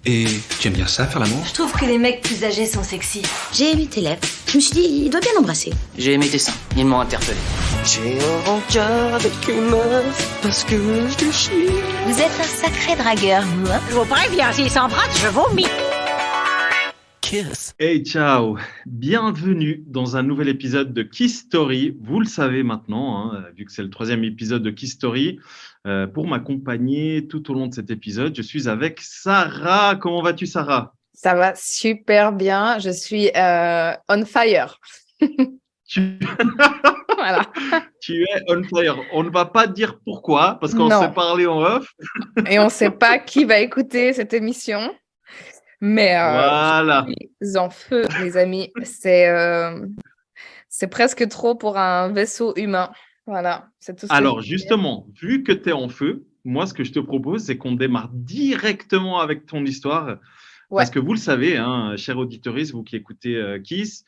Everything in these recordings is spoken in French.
Et tu aimes bien ça, faire l'amour? Je trouve que les mecs plus âgés sont sexy. J'ai aimé tes lèvres. Je me suis dit, il doit bien l'embrasser. J'ai aimé tes seins, ils m'ont interpellé. J'ai un rencard avec une meuf parce que je chie. Vous êtes un sacré dragueur, vous, hein? Je vous préviens, s'il s'embrasse, je vomis. Kiss. Hey, ciao! Bienvenue dans un nouvel épisode de Kiss Story. Vous le savez maintenant, hein, vu que c'est le troisième épisode de Kiss Story. Pour m'accompagner tout au long de cet épisode, je suis avec Sarah. Comment vas-tu, Sarah? Ça va super bien. Je suis on fire. Tu... Voilà. tu es on fire. On ne va pas dire pourquoi, parce qu'on Non. s'est parlé en off. Et on ne sait pas qui va écouter cette émission. Mais Voilà. je suis en feu, les amis. C'est presque trop pour un vaisseau humain. Voilà, c'est tout ce que Alors, je peux dire. justement, vu que tu es en feu, moi, ce que je te propose, c'est qu'on démarre directement avec ton histoire. Ouais. Parce que vous le savez, hein, chers auditeurs, vous qui écoutez Kiss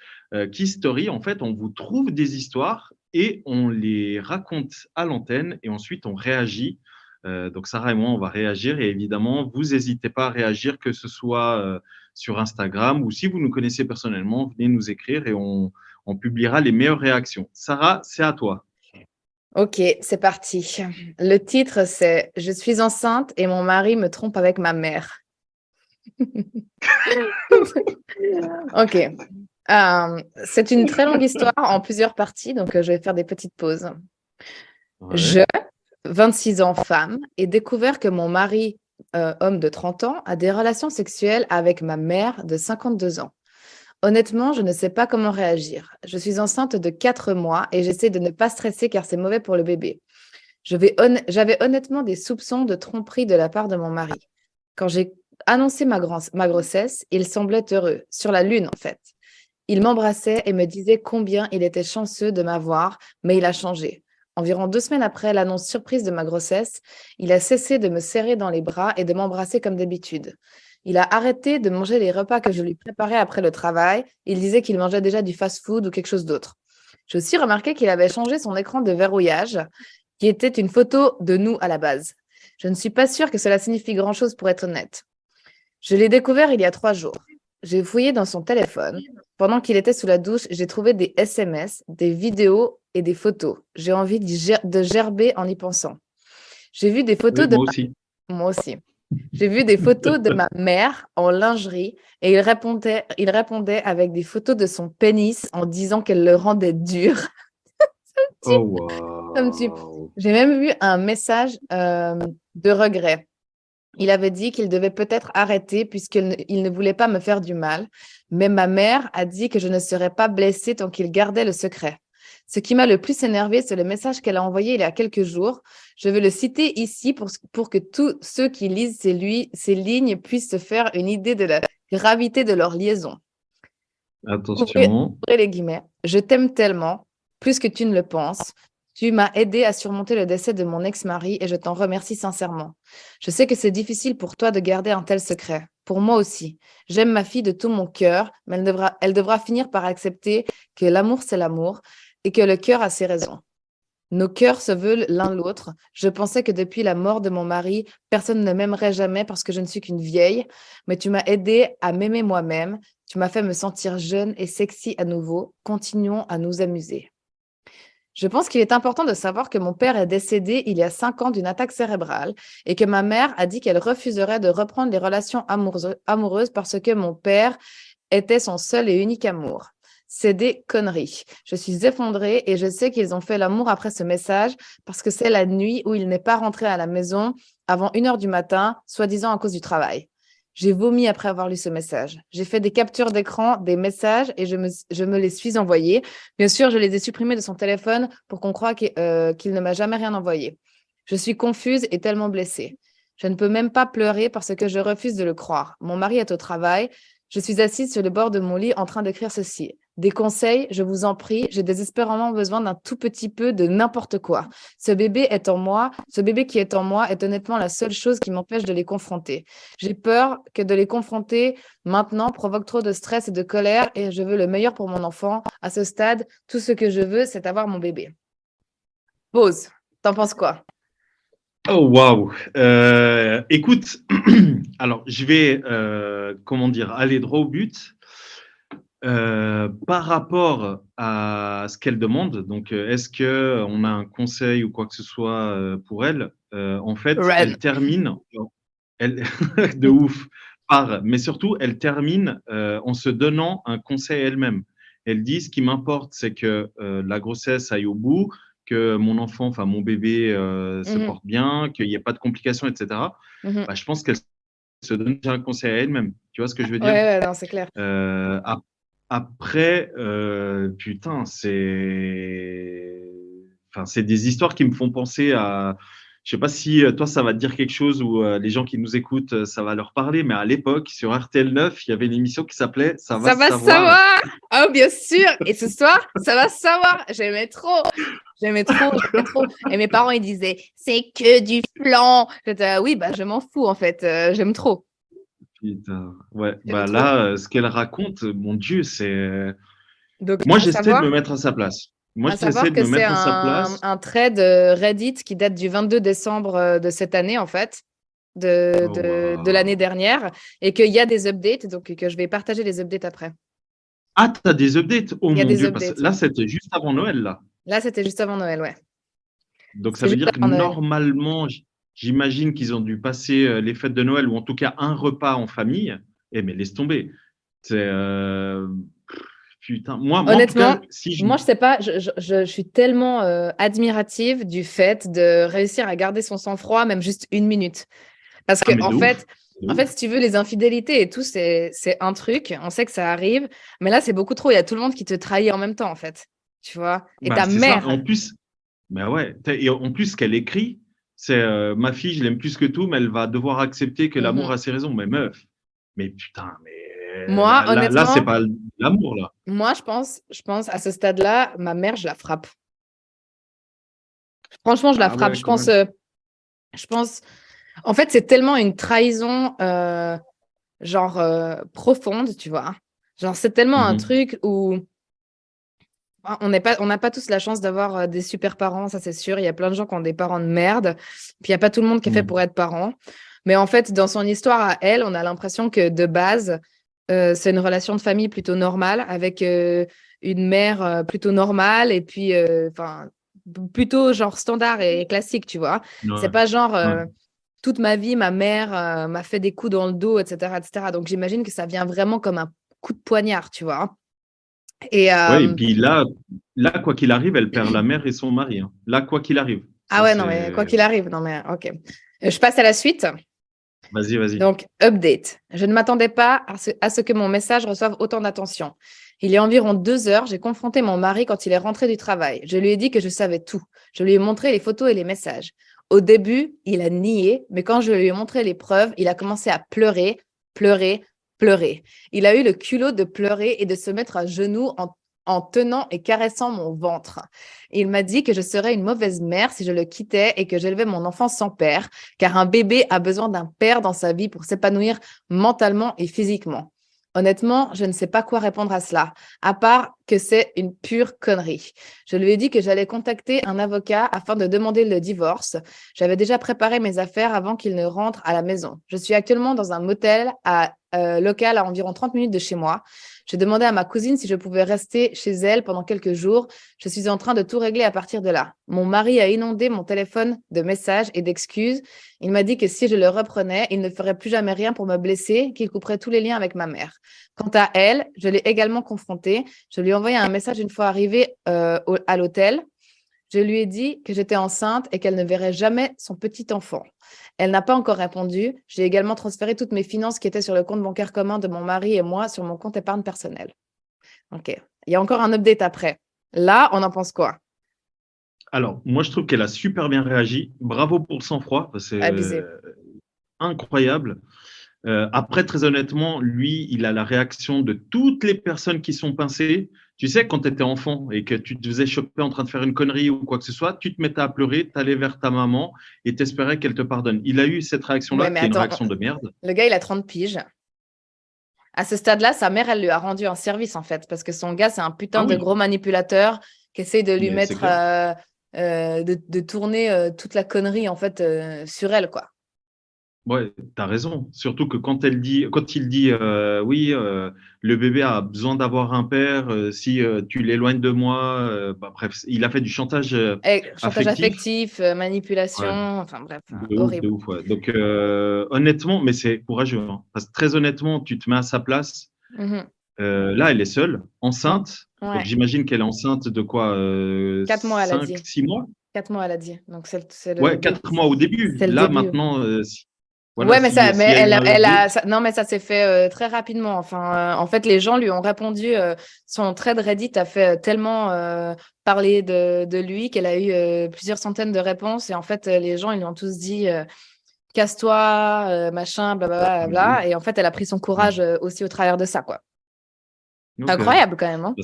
Story, en fait, on vous trouve des histoires et on les raconte à l'antenne et ensuite on réagit. Donc, Sarah et moi, on va réagir et évidemment, vous n'hésitez pas à réagir, que ce soit sur Instagram ou si vous nous connaissez personnellement, venez nous écrire et on publiera les meilleures réactions. Sarah, c'est à toi. Ok, c'est parti. Le titre, c'est « Je suis enceinte et mon mari me trompe avec ma mère ». Ok. C'est une très longue histoire en plusieurs parties, donc je vais faire des petites pauses. Ouais. Je, 26 ans, femme, ai découvert que mon mari, homme de 30 ans, a des relations sexuelles avec ma mère de 52 ans. Honnêtement, je ne sais pas comment réagir. Je suis enceinte de 4 mois et j'essaie de ne pas stresser car c'est mauvais pour le bébé. J'avais honnêtement des soupçons de tromperie de la part de mon mari. Quand j'ai annoncé ma grossesse, il semblait heureux, sur la lune en fait. Il m'embrassait et me disait combien il était chanceux de m'avoir, mais il a changé. Environ 2 semaines après l'annonce surprise de ma grossesse, il a cessé de me serrer dans les bras et de m'embrasser comme d'habitude. Il a arrêté de manger les repas que je lui préparais après le travail. Il disait qu'il mangeait déjà du fast-food ou quelque chose d'autre. J'ai aussi remarqué qu'il avait changé son écran de verrouillage, qui était une photo de nous à la base. Je ne suis pas sûre que cela signifie grand-chose pour être honnête. Je l'ai découvert il y a 3 jours. J'ai fouillé dans son téléphone. Pendant qu'il était sous la douche, j'ai trouvé des SMS, des vidéos et des photos. J'ai envie de gerber en y pensant. J'ai vu des photos Oui, de... moi aussi. Moi aussi. J'ai vu des photos de ma mère en lingerie et il répondait avec des photos de son pénis en disant qu'elle le rendait dur. Oh, Ça me tue. wow. J'ai même vu un message de regret. Il avait dit qu'il devait peut-être arrêter puisqu'il ne voulait pas me faire du mal, mais ma mère a dit que je ne serais pas blessée tant qu'il gardait le secret. Ce qui m'a le plus énervé, c'est le message qu'elle a envoyé il y a quelques jours. Je vais le citer ici pour que tous ceux qui lisent ces lignes puissent se faire une idée de la gravité de leur liaison. Attention. Ouvrez les guillemets. Je t'aime tellement, plus que tu ne le penses. Tu m'as aidé à surmonter le décès de mon ex-mari et je t'en remercie sincèrement. Je sais que c'est difficile pour toi de garder un tel secret. Pour moi aussi. J'aime ma fille de tout mon cœur, mais elle devra finir par accepter que l'amour, c'est l'amour et que le cœur a ses raisons. Nos cœurs se veulent l'un l'autre. Je pensais que depuis la mort de mon mari, personne ne m'aimerait jamais parce que je ne suis qu'une vieille, mais tu m'as aidé à m'aimer moi-même. Tu m'as fait me sentir jeune et sexy à nouveau. Continuons à nous amuser. Je pense qu'il est important de savoir que mon père est décédé il y a 5 ans d'une attaque cérébrale et que ma mère a dit qu'elle refuserait de reprendre les relations amoureuses parce que mon père était son seul et unique amour. C'est des conneries. Je suis effondrée et je sais qu'ils ont fait l'amour après ce message parce que c'est la nuit où il n'est pas rentré à la maison avant 1h du matin, soi-disant à cause du travail. J'ai vomi après avoir lu ce message. J'ai fait des captures d'écran, des messages et je me les suis envoyés. Bien sûr, je les ai supprimés de son téléphone pour qu'on croie qu'il ne m'a jamais rien envoyé. Je suis confuse et tellement blessée. Je ne peux même pas pleurer parce que je refuse de le croire. Mon mari est au travail. Je suis assise sur le bord de mon lit en train d'écrire ceci. Des conseils, je vous en prie, j'ai désespérément besoin d'un tout petit peu de n'importe quoi. Ce bébé qui est en moi est honnêtement la seule chose qui m'empêche de les confronter. J'ai peur que de les confronter maintenant provoque trop de stress et de colère et je veux le meilleur pour mon enfant. À ce stade, tout ce que je veux, c'est avoir mon bébé. Pause. T'en penses quoi? Oh waouh! Écoute, alors je vais, comment dire? Aller droit au but. Par rapport à ce qu'elle demande, donc est-ce qu'on a un conseil ou quoi que ce soit, pour elle? En fait, Ren. elle termine elle de ouf, mais surtout elle termine, en se donnant un conseil elle-même. Elle dit: «Ce qui m'importe, c'est que, la grossesse aille au bout, que mon enfant, enfin mon bébé, se Mhm, porte bien, qu'il y ait pas de complications et cetera». mhm. Bah, je pense qu'elle se donne déjà un conseil à elle-même. Tu vois ce que je veux Ouais, dire? ouais, non, c'est clair. Ap après, putain, enfin, c'est des histoires qui me font penser à je sais pas si, toi, ça va te dire quelque chose ou les gens qui nous écoutent, ça va leur parler, mais à l'époque, sur RTL9, il y avait une émission qui s'appelait «Ça va Ça se va savoir». savoir! Oh, bien sûr! Et ce soir, ça va savoir! J'aimais trop! J'aimais trop, j'aimais trop. Et mes parents, ils disaient, c'est que du flan. J'étais, ah oui, bah, je m'en fous, en fait. J'aime trop. Putain, ouais, J'aime bah, trop. là, ce qu'elle raconte, mon Dieu, c'est Donc, moi, j'essaie de me mettre à sa place. Moi, à j'essaie savoir de que me c'est mettre à sa place. un thread Reddit qui date du 22 décembre de cette année, en fait, Oh de l'année waouh! dernière, et qu'il y a des updates, donc que je vais partager les updates après. Ah, tu as des updates? Oh Il y a mon des Dieu, parce que updates, là, ouais. c'était juste avant Noël, là. Là, c'était juste avant Noël, ouais. Donc ça C'était veut juste dire que avant Noël. normalement, j'imagine qu'ils ont dû passer les fêtes de Noël ou en tout cas un repas en famille. Eh mais laisse tomber. C'est putain. Moi en tout cas, Honnêtement, si je moi, je sais pas, je suis tellement admirative du fait de réussir à garder son sang-froid, même juste une minute. Parce que, ah mais de en fait, ouf. si tu veux, les infidélités et tout, c'est un truc. On sait que ça arrive. Mais là, c'est beaucoup trop. Il y a tout le monde qui te trahit en même temps, en fait. Tu vois? Et Bah ta c'est ça. mère. En plus, bah ouais. Et en plus, ce qu'elle écrit, c'est ma fille, je l'aime plus que tout, mais elle va devoir accepter que l'amour Mhm. a ses raisons. Mais meuf, mais putain, mais Moi, là c'est honnêtement, pas l'amour là. moi, je pense, à ce stade-là, ma mère, je la frappe. Franchement, je la Ah frappe. ouais, quand même. Je pense, en fait, c'est tellement une trahison, genre, profonde, tu vois. Genre, c'est tellement un Mhm. truc où on n'a pas tous la chance d'avoir des super parents, ça c'est sûr. Il y a plein de gens qui ont des parents de merde. Puis il n'y a pas tout le monde qui est fait pour Mhm. être parent. Mais en fait, dans son histoire à elle, on a l'impression que de base, c'est une relation de famille plutôt normale, avec une mère plutôt normale et puis enfin plutôt genre standard et classique, tu vois. C'est Ouais, pas genre ouais. toute ma vie, ma mère m'a fait des coups dans le dos, etc., etc. Donc j'imagine que ça vient vraiment comme un coup de poignard, tu vois. Et Ouais, et puis là, quoi qu'il arrive, elle perd la mère et son mari, hein. Là, quoi qu'il arrive. ah Ça, ouais, non, mais quoi c'est. qu'il arrive, non, mais ok. Je passe à la suite. Vas-y, vas-y. Donc, update. Je ne m'attendais pas à ce que mon message reçoive autant d'attention. Il y a environ 2 heures, j'ai confronté mon mari quand il est rentré du travail. Je lui ai dit que je savais tout. Je lui ai montré les photos et les messages. Au début, il a nié, mais quand je lui ai montré les preuves, il a commencé à pleurer, pleurer, pleurer. Il a eu le culot de pleurer et de se mettre à genoux en tenant et caressant mon ventre. Il m'a dit que je serais une mauvaise mère si je le quittais et que j'élevais mon enfant sans père, car un bébé a besoin d'un père dans sa vie pour s'épanouir mentalement et physiquement. Honnêtement, je ne sais pas quoi répondre à cela, à part que c'est une pure connerie. Je lui ai dit que j'allais contacter un avocat afin de demander le divorce. J'avais déjà préparé mes affaires avant qu'il ne rentre à la maison. Je suis actuellement dans un motel local à environ 30 minutes de chez moi. J'ai demandé à ma cousine si je pouvais rester chez elle pendant quelques jours. Je suis en train de tout régler à partir de là. Mon mari a inondé mon téléphone de messages et d'excuses. Il m'a dit que si je le reprenais, il ne ferait plus jamais rien pour me blesser, qu'il couperait tous les liens avec ma mère. Quant à elle, je l'ai également confrontée. Je lui ai envoyé un message une fois arrivée à l'hôtel. Je lui ai dit que j'étais enceinte et qu'elle ne verrait jamais son petit enfant. Elle n'a pas encore répondu. J'ai également transféré toutes mes finances qui étaient sur le compte bancaire commun de mon mari et moi sur mon compte épargne personnelle. OK. Il y a encore un update après. Là, on en pense quoi? Alors, moi, je trouve qu'elle a super bien réagi. Bravo pour le sang-froid. C'est Abusé. incroyable. Après, très honnêtement, lui, il a la réaction de toutes les personnes qui sont pincées. Tu sais, quand tu étais enfant et que tu te faisais choper en train de faire une connerie ou quoi que ce soit, tu te mettais à pleurer, tu allais vers ta maman et tu espérais qu'elle te pardonne. Il a eu cette Ouais, réaction-là, mais qui est une attends, réaction de merde. le gars, il a 30 piges. À ce stade-là, sa mère, elle lui a rendu un service, en fait, parce que son gars, c'est un putain Ah de oui, gros manipulateur qui essaye de lui mais c'est mettre clair. de tourner toute la connerie en fait sur elle, quoi. Ouais, tu as raison. Surtout que quand il dit oui, le bébé a besoin d'avoir un père, si tu l'éloignes de moi, bref, il a fait du chantage Et chantage affectif. affectif, manipulation, Ouais, enfin bref, de horrible. ouf, ouais. Donc, honnêtement, mais c'est courageux, hein, parce que très honnêtement, tu te mets à sa place. Mhm. Là, elle est seule, enceinte. Donc, Ouais. j'imagine qu'elle est enceinte de quoi 4 mois, elle a 5, dit. 6 mois? 4 mois, elle a dit. Donc, c'est Ouais, 4 mois au début. c'est le Là, début. maintenant, voilà, Ouais, mais si, mais s'il y a eu un update. non, mais ça s'est fait très rapidement. Enfin, en fait, les gens lui ont répondu. Son thread Reddit a fait tellement parler de lui qu'elle a eu plusieurs centaines de réponses. Et en fait, les gens, ils lui ont tous dit casse-toi, machin, blablabla. Bla. Et en fait, elle a pris son courage aussi au travers de ça, quoi. Ok. Incroyable quand même. Hein.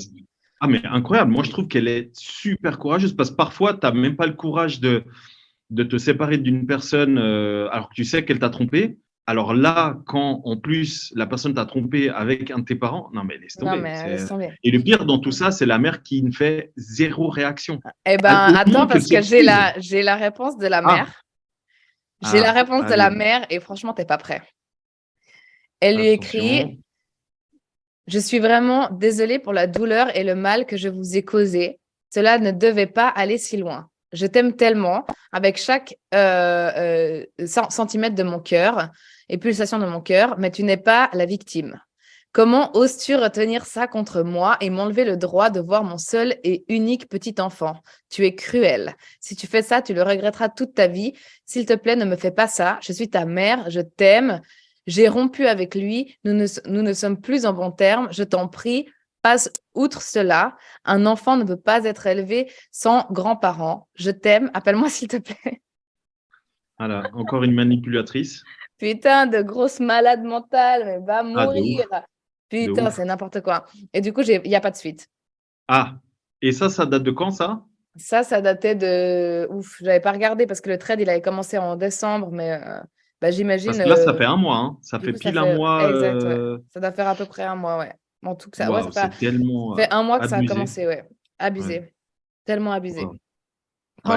Ah, mais incroyable. Moi, je trouve qu'elle est super courageuse parce que parfois, tu n'as même pas le courage de te séparer d'une personne alors que tu sais qu'elle t'a trompé. Alors là, quand en plus la personne t'a trompé avec un de tes parents, non, mais laisse Non, tomber. mais laisse tomber. Et le pire dans tout ça, c'est la mère qui ne fait zéro réaction. Eh ben, Au attends, moins parce qu'elle que j'ai s'excuse. la réponse de la Ah, mère. J'ai la réponse de la allez, mère et franchement, t'es pas prêt. Elle lui attention. écrit: je suis vraiment désolée pour la douleur et le mal que je vous ai causé. Cela ne devait pas aller si loin. Je t'aime tellement avec chaque centimètre de mon cœur et pulsation de mon cœur, mais tu n'es pas la victime. Comment oses-tu retenir ça contre moi et m'enlever le droit de voir mon seul et unique petit enfant? Tu es cruel. Si tu fais ça, tu le regretteras toute ta vie. S'il te plaît, ne me fais pas ça. Je suis ta mère, je t'aime. J'ai rompu avec lui. Nous ne sommes plus en bons termes. Je t'en prie, passe outre cela. Un enfant ne peut pas être élevé sans grands-parents. Je t'aime. Appelle-moi s'il te plaît. Voilà, encore une manipulatrice. Putain de grosse malade mentale, mais va Ah, de mourir. ouf, de Putain, c'est ouf. n'importe quoi. Et du coup, il n'y a pas de suite. Ah, et ça date de quand ça? Ça datait de... Ouf, j'avais pas regardé parce que le trade, il avait commencé en décembre, mais j'imagine... Parce que là, ça fait un mois, hein. Ça du fait coup, ça pile un fait... mois. Exact, ouais. Ça doit faire à peu près un mois, ouais. En tout cas, ouais, Waouh, c'est ça tellement fait un mois que ça a abusé. commencé, ouais. Ouais. Abusé. Tellement abusé. Waouh. Bah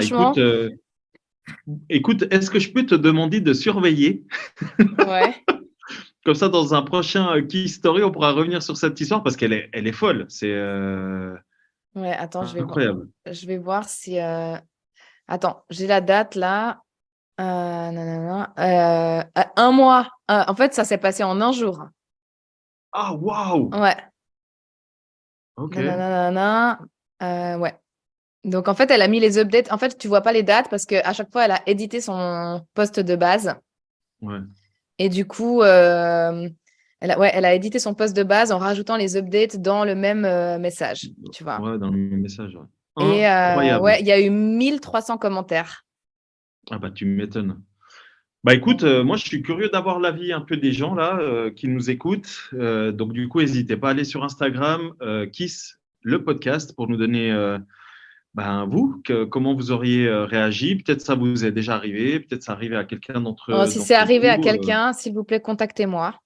Franchement, écoute, est-ce que je peux te demander de surveiller? ouais. Comme ça, dans un prochain Key Story, on pourra revenir sur cette histoire parce elle est folle. C'est Ouais, attends, incroyable. je vais voir si... Attends, j'ai la date là. Nanana, un mois. En fait, ça s'est passé en un jour. Ah, waouh! Ouais. Ok. Nanana, ouais. Donc, en fait, elle a mis les updates. En fait, tu vois pas les dates parce qu'à chaque fois, elle a édité son post de base. Ouais. Et du coup, elle a édité son post de base en rajoutant les updates dans le même message, tu vois. Ouais, dans le message. Ouais. Et Incroyable. ouais, il y a eu 1300 commentaires. Ah bah tu m'étonnes. Bah écoute, moi je suis curieux d'avoir l'avis un peu des gens là qui nous écoutent. Donc du coup, n'hésitez pas à aller sur Instagram, Kiss le podcast pour nous donner comment vous auriez réagi. Peut-être ça vous est déjà arrivé, peut-être ça arrivé à quelqu'un Si c'est d'entre arrivé à vous. quelqu'un, s'il vous plaît, contactez-moi.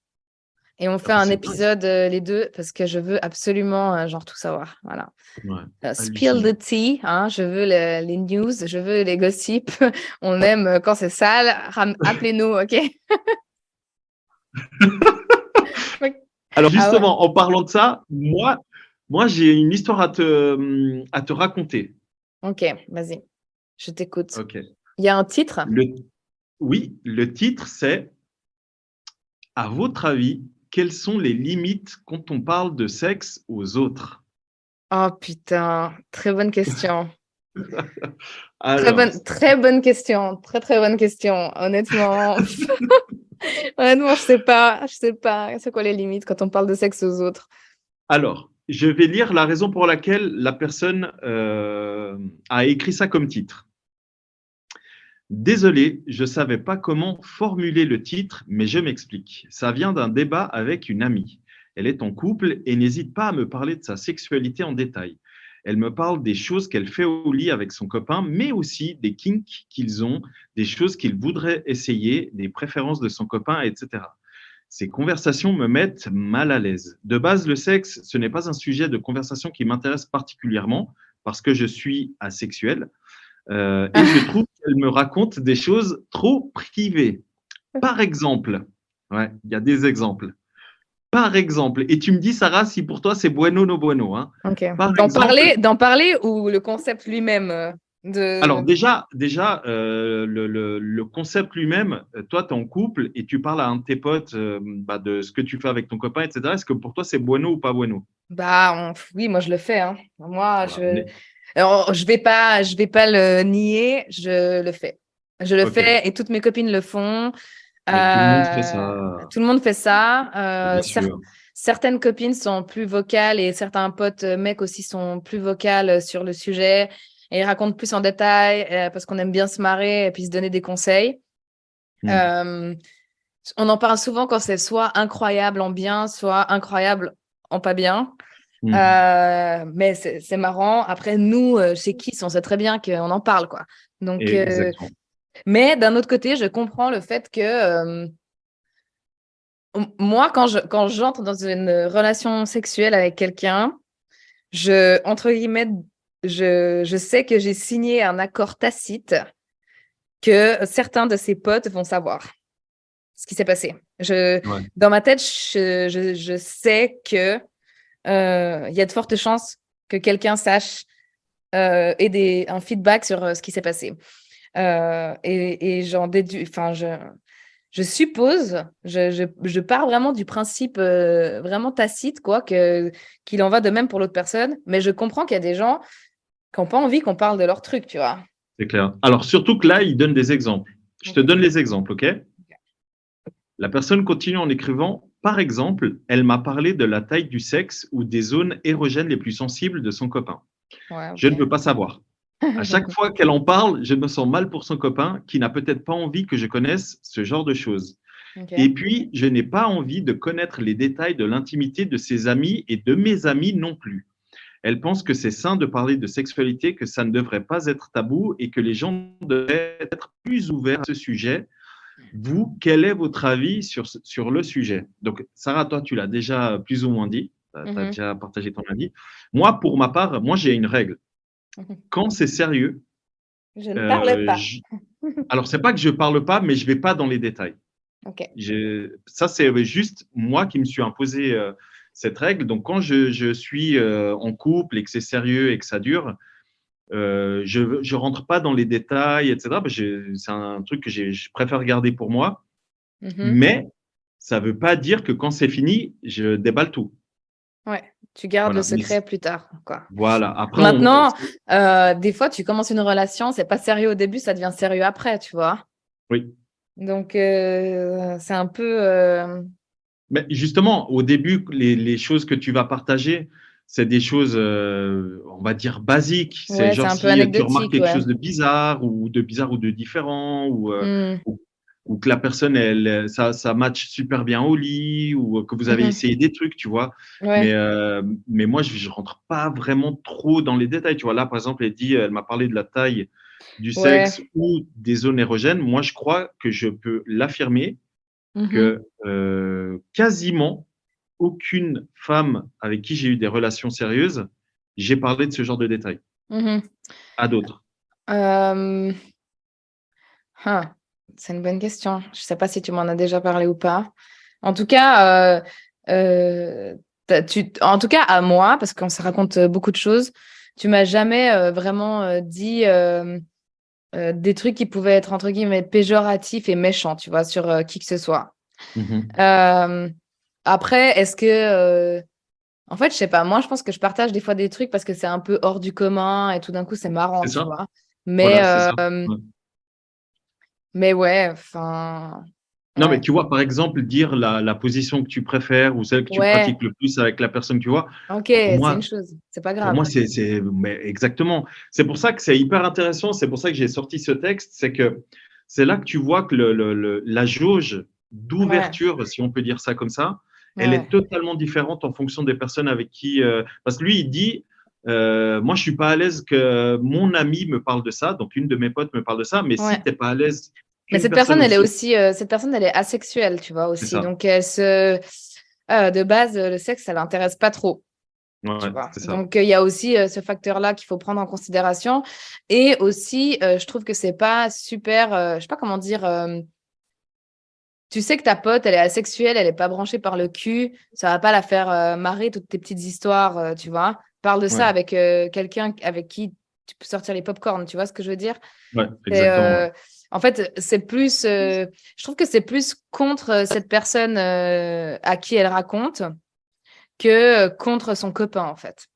Et on fait Ah bah, un c'est épisode les deux parce que je veux absolument genre tout savoir. Voilà. dingue. Ouais, Spill hallucinant. the tea. Hein, je veux les news, je veux les gossips. On aime quand c'est sale. Appelez-nous, ok? Alors Ah ouais. justement, en parlant de ça, moi j'ai une histoire à te raconter. Ok, vas-y. Je t'écoute. Ok. Il y a un titre? Oui, le titre c'est à votre avis, quelles sont les limites quand on parle de sexe aux autres? Oh putain, très bonne question. Alors, Très bonne question. Très, très bonne question. Honnêtement, honnêtement, je sais pas. C'est quoi les limites quand on parle de sexe aux autres? alors, je vais lire la raison pour laquelle la personne a écrit ça comme titre. Désolé, je ne savais pas comment formuler le titre, mais je m'explique. Ça vient d'un débat avec une amie. Elle est en couple et n'hésite pas à me parler de sa sexualité en détail. Elle me parle des choses qu'elle fait au lit avec son copain, mais aussi des kinks qu'ils ont, des choses qu'ils voudraient essayer, des préférences de son copain, etc. Ces conversations me mettent mal à l'aise. De base, le sexe, ce n'est pas un sujet de conversation qui m'intéresse particulièrement parce que je suis asexuel. et je trouve qu'elle me raconte des choses trop privées. Par exemple, ouais, il y a des exemples. Par exemple, et tu me dis, Sarah, si pour toi c'est bueno no bueno. Hein. Ok. Par D'en exemple, parler ou le concept lui-même alors déjà, le concept lui-même, toi, tu es en couple et tu parles à un de tes potes de ce que tu fais avec ton copain, etc. Est-ce que pour toi, c'est bueno ou pas bueno? Oui, moi je le fais. Hein. Moi, Voilà. Alors, je vais pas le nier, je le fais. Je le Ok. fais et toutes mes copines le font. Mais tout le monde fait ça, Tout le monde fait ça. bien sûr. Certaines copines sont plus vocales et certains potes mecs aussi sont plus vocales sur le sujet et ils racontent plus en détail parce qu'on aime bien se marrer et puis se donner des conseils. On en parle souvent quand c'est soit incroyable en bien, soit incroyable en pas bien. Mais c'est marrant. Après, nous, chez Kiss, on sait très bien qu'on en parle, quoi. Donc, Exactement. mais d'un autre côté, je comprends le fait que moi, quand j'entre dans une relation sexuelle avec quelqu'un, entre guillemets, je sais que j'ai signé un accord tacite que certains de ses potes vont savoir ce qui s'est passé. Ouais. Dans ma tête, je sais que il y a de fortes chances que quelqu'un sache et un feedback sur ce qui s'est passé. Et j'en déduis, enfin, je suppose, je pars vraiment du principe vraiment tacite, quoi, qu'il en va de même pour l'autre personne, mais je comprends qu'il y a des gens qui n'ont pas envie qu'on parle de leur truc, tu vois. C'est clair. Alors, surtout que là, il donne des exemples. Je te donne les exemples, OK? La personne continue en écrivant, par exemple, elle m'a parlé de la taille du sexe ou des zones érogènes les plus sensibles de son copain. Ouais, Je ne ok. veux pas savoir. À chaque fois qu'elle en parle, je me sens mal pour son copain qui n'a peut-être pas envie que je connaisse ce genre de choses. Ok. Et puis, je n'ai pas envie de connaître les détails de l'intimité de ses amis et de mes amis non plus. Elle pense que c'est sain de parler de sexualité, que ça ne devrait pas être tabou et que les gens devraient être plus ouverts à ce sujet. Vous, quel est votre avis sur le sujet? Donc, Sarah, toi, tu l'as déjà plus ou moins dit. Tu as déjà partagé ton avis. Moi, pour ma part, moi, j'ai une règle. Quand c'est sérieux, Je ne parle pas. alors, c'est pas que je parle pas, mais je vais pas dans les détails. Ok. Ça, c'est juste moi qui me suis imposé cette règle. Donc, quand je suis en couple et que c'est sérieux et que ça dure, je rentre pas dans les détails, etc. C'est un truc que je préfère garder pour moi. Mais ça veut pas dire que quand c'est fini, je déballe tout. Ouais, tu gardes Voilà. le secret plus tard, quoi. Voilà. Après, Maintenant, des fois, tu commences une relation, c'est pas sérieux au début, ça devient sérieux après, tu vois. oui. Donc, c'est un peu… Mais justement, au début, les choses que tu vas partager, c'est des choses, on va dire, basiques. C'est Ouais, c'est genre un peu si tu remarques anecdotique, quelque ouais. chose de bizarre ou de différent Mm. ou que la personne, ça match super bien au lit ou que vous avez essayé des trucs, tu vois. Ouais. Mais moi, je rentre pas vraiment trop dans les détails. Tu vois, là, par exemple, elle m'a parlé de la taille du Ouais. sexe ou des zones érogènes. Moi, je crois que je peux l'affirmer que quasiment aucune femme avec qui j'ai eu des relations sérieuses, j'ai parlé de ce genre de détails à d'autres. C'est une bonne question. Je ne sais pas si tu m'en as déjà parlé ou pas. En tout cas, en tout cas à moi, parce qu'on se raconte beaucoup de choses, tu m'as jamais vraiment dit des trucs qui pouvaient être entre guillemets péjoratifs et méchants, tu vois, sur qui que ce soit. Après, est-ce que en fait, je sais pas, moi je pense que je partage des fois des trucs parce que c'est un peu hors du commun et tout d'un coup c'est marrant, C'est tu ça. vois. Mais Voilà, c'est ça. Ouais. mais ouais, enfin Non, mais ouais. tu vois, par exemple, dire la position que tu préfères ou celle que tu Ouais, pratiques le plus avec la personne que tu vois, ok, pour c'est une moi, chose, c'est pas pour grave. moi mais exactement. C'est pour ça que c'est hyper intéressant. C'est pour ça que j'ai sorti ce texte. C'est que c'est là que tu vois que la jauge d'ouverture, si on peut dire ça comme ça, elle Ouais. est totalement différente en fonction des personnes avec qui. Parce que lui, il dit, moi, je suis pas à l'aise que mon ami me parle de ça. Donc, une de mes potes me parle de ça. Mais Ouais. si tu n'es pas à l'aise Mais qu'une cette personne, elle est aussi, aussi, cette personne, elle est asexuelle, tu vois c'est aussi. ça. Donc de base, le sexe, ça l'intéresse pas trop. tu Ouais, vois. c'est ça. Donc, il y a aussi ce facteur-là qu'il faut prendre en considération. Et aussi, je trouve que c'est pas super, je sais pas comment dire, tu sais que ta pote, elle est asexuelle, elle est pas branchée par le cul, ça va pas la faire marrer toutes tes petites histoires, tu vois. Parle de ça Ouais, avec quelqu'un avec qui tu peux sortir les pop-corn, tu vois ce que je veux dire? ouais, C'est, exactement. Ouais. en fait, c'est plus, je trouve que c'est plus contre cette personne à qui elle raconte que contre son copain, en fait.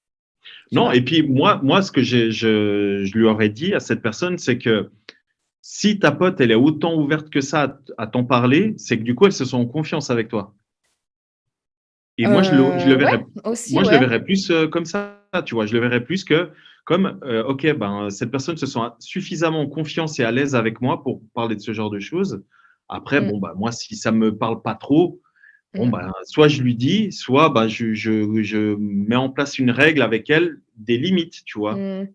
Tu Non, vois? et puis moi, ce que je lui aurais dit à cette personne, c'est que si ta pote, elle est autant ouverte que ça à t'en parler, c'est que du coup, elle se sent en confiance avec toi. Et moi, je le Ouais, verrais, aussi, moi, je le ouais. verrais plus comme ça, tu vois. Je le verrais plus que comme, OK, ben, cette personne se sent suffisamment en confiance et à l'aise avec moi pour parler de ce genre de choses. Après, Mm, bon, bah, moi, si ça me parle pas trop, bon, mm, bah, soit je lui dis, soit bah, je mets en place une règle avec elle, des limites, tu vois. mm.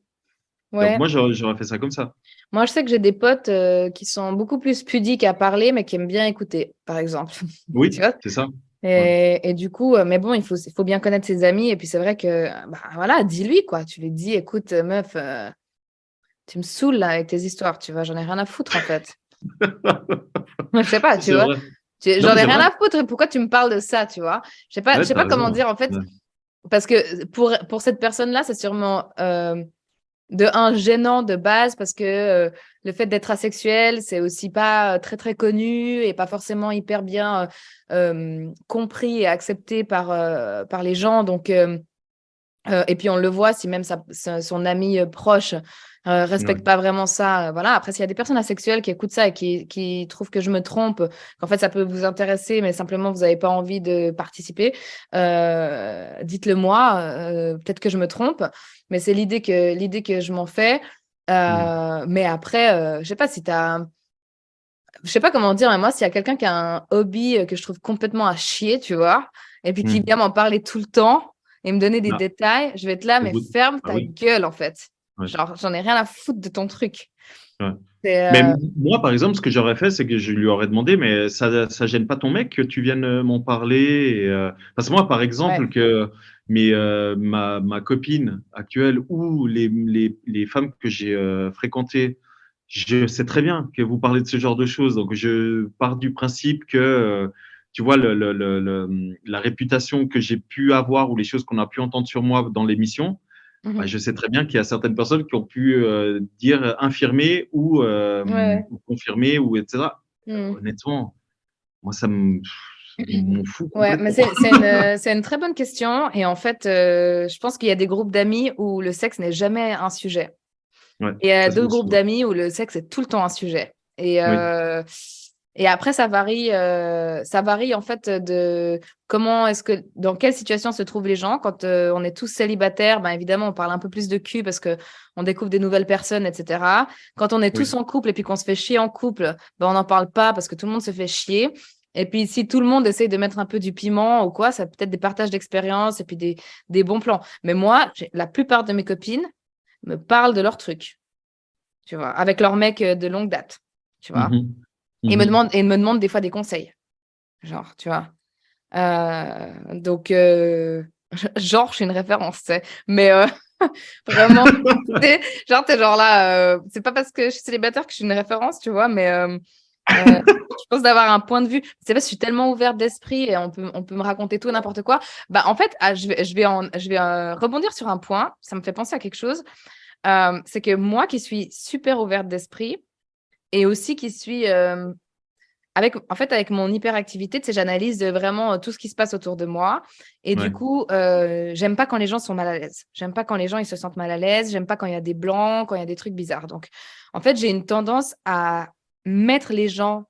Donc, Ouais. moi, j'aurais fait ça comme ça. Moi, je sais que j'ai des potes qui sont beaucoup plus pudiques à parler, mais qui aiment bien écouter, par exemple. Tu Oui, vois? c'est ça. Ouais. Et du coup, mais bon, il faut bien connaître ses amis. Et puis, c'est vrai que, bah, voilà, dis-lui, quoi. Tu lui dis, écoute, meuf, tu me saoules là avec tes histoires, tu vois, j'en ai rien à foutre, en fait. Je sais pas, Ça, tu c'est vois. vrai. Non, J'en mais ai c'est rien vrai. à foutre. Pourquoi tu me parles de ça, tu vois? Je Ouais, sais t'as pas comment raison. dire, en fait, Ouais. parce que pour cette personne-là, c'est sûrement de un gênant de base parce que le fait d'être asexuel, c'est aussi pas très très connu et pas forcément hyper bien compris et accepté par les gens. Donc, et puis on le voit si même son ami proche Ouais. respecte pas vraiment ça. Voilà. Après, s'il y a des personnes asexuelles qui écoutent ça et qui trouvent que je me trompe, qu'en fait ça peut vous intéresser, mais simplement vous n'avez pas envie de participer, dites-le moi. Peut-être que je me trompe, mais c'est l'idée que je m'en fais. Mm. Mais après, je sais pas si je sais pas comment dire, mais moi, s'il y a quelqu'un qui a un hobby que je trouve complètement à chier, tu vois, et puis qui Mm. vient m'en parler tout le temps et me donner des Ah, détails, je vais être là, au mais bout ferme ah ta oui. gueule, en fait. Ouais. Genre, j'en ai rien à foutre de ton truc. Ouais. C'est, Mais moi, par exemple, ce que j'aurais fait, c'est que je lui aurais demandé, mais ça gêne pas ton mec que tu viennes m'en parler parce que moi, par exemple, ouais. que ma copine actuelle ou les femmes que j'ai fréquentées, je sais très bien que vous parlez de ce genre de choses. Donc, je pars du principe que, tu vois, la réputation que j'ai pu avoir ou les choses qu'on a pu entendre sur moi dans l'émission, bah, Mhm. je sais très bien qu'il y a certaines personnes qui ont pu dire infirmer Ouais, ouais. ou confirmer ou etc. Mhm. Honnêtement, moi ça m'en fout Ouais, mais complètement. c'est une très bonne question. Et en fait, je pense qu'il y a des groupes d'amis où le sexe n'est jamais un sujet. Ouais, Et il y a ça c'est d'autres aussi groupes vrai. d'amis où le sexe est tout le temps un sujet. Oui. Et après, ça varie en fait de dans quelle situation se trouvent les gens. Quand on est tous célibataires, ben évidemment, on parle un peu plus de cul parce que on découvre des nouvelles personnes, etc. Quand on est tous Oui. en couple et puis qu'on se fait chier en couple, ben on n'en parle pas parce que tout le monde se fait chier. Et puis, si tout le monde essaye de mettre un peu du piment ou quoi, ça peut être des partages d'expériences et puis des bons plans. Mais moi, la plupart de mes copines me parlent de leurs trucs, tu vois, avec leur mec de longue date, tu vois. Mhm. Et me Mhm. demandent, et me demandent des fois des conseils, genre, tu vois. Donc, genre, je suis une référence, tu sais. Mais vraiment, tu sais, genre, t'es genre là, c'est pas parce que je suis célibataire que je suis une référence, tu vois, mais je pense d'avoir un point de vue. C'est parce que je suis tellement ouverte d'esprit et on peut me raconter tout et n'importe quoi. Bah, en fait, je vais rebondir sur un point. Ça me fait penser à quelque chose. C'est que moi qui suis super ouverte d'esprit et aussi qui suis avec mon hyperactivité, tu sais, j'analyse vraiment tout ce qui se passe autour de moi. Et du Ouais. coup, j'aime pas quand les gens sont mal à l'aise. J'aime pas quand les gens ils se sentent mal à l'aise. J'aime pas quand il y a des blancs, quand il y a des trucs bizarres. Donc, en fait, j'ai une tendance à mettre les gens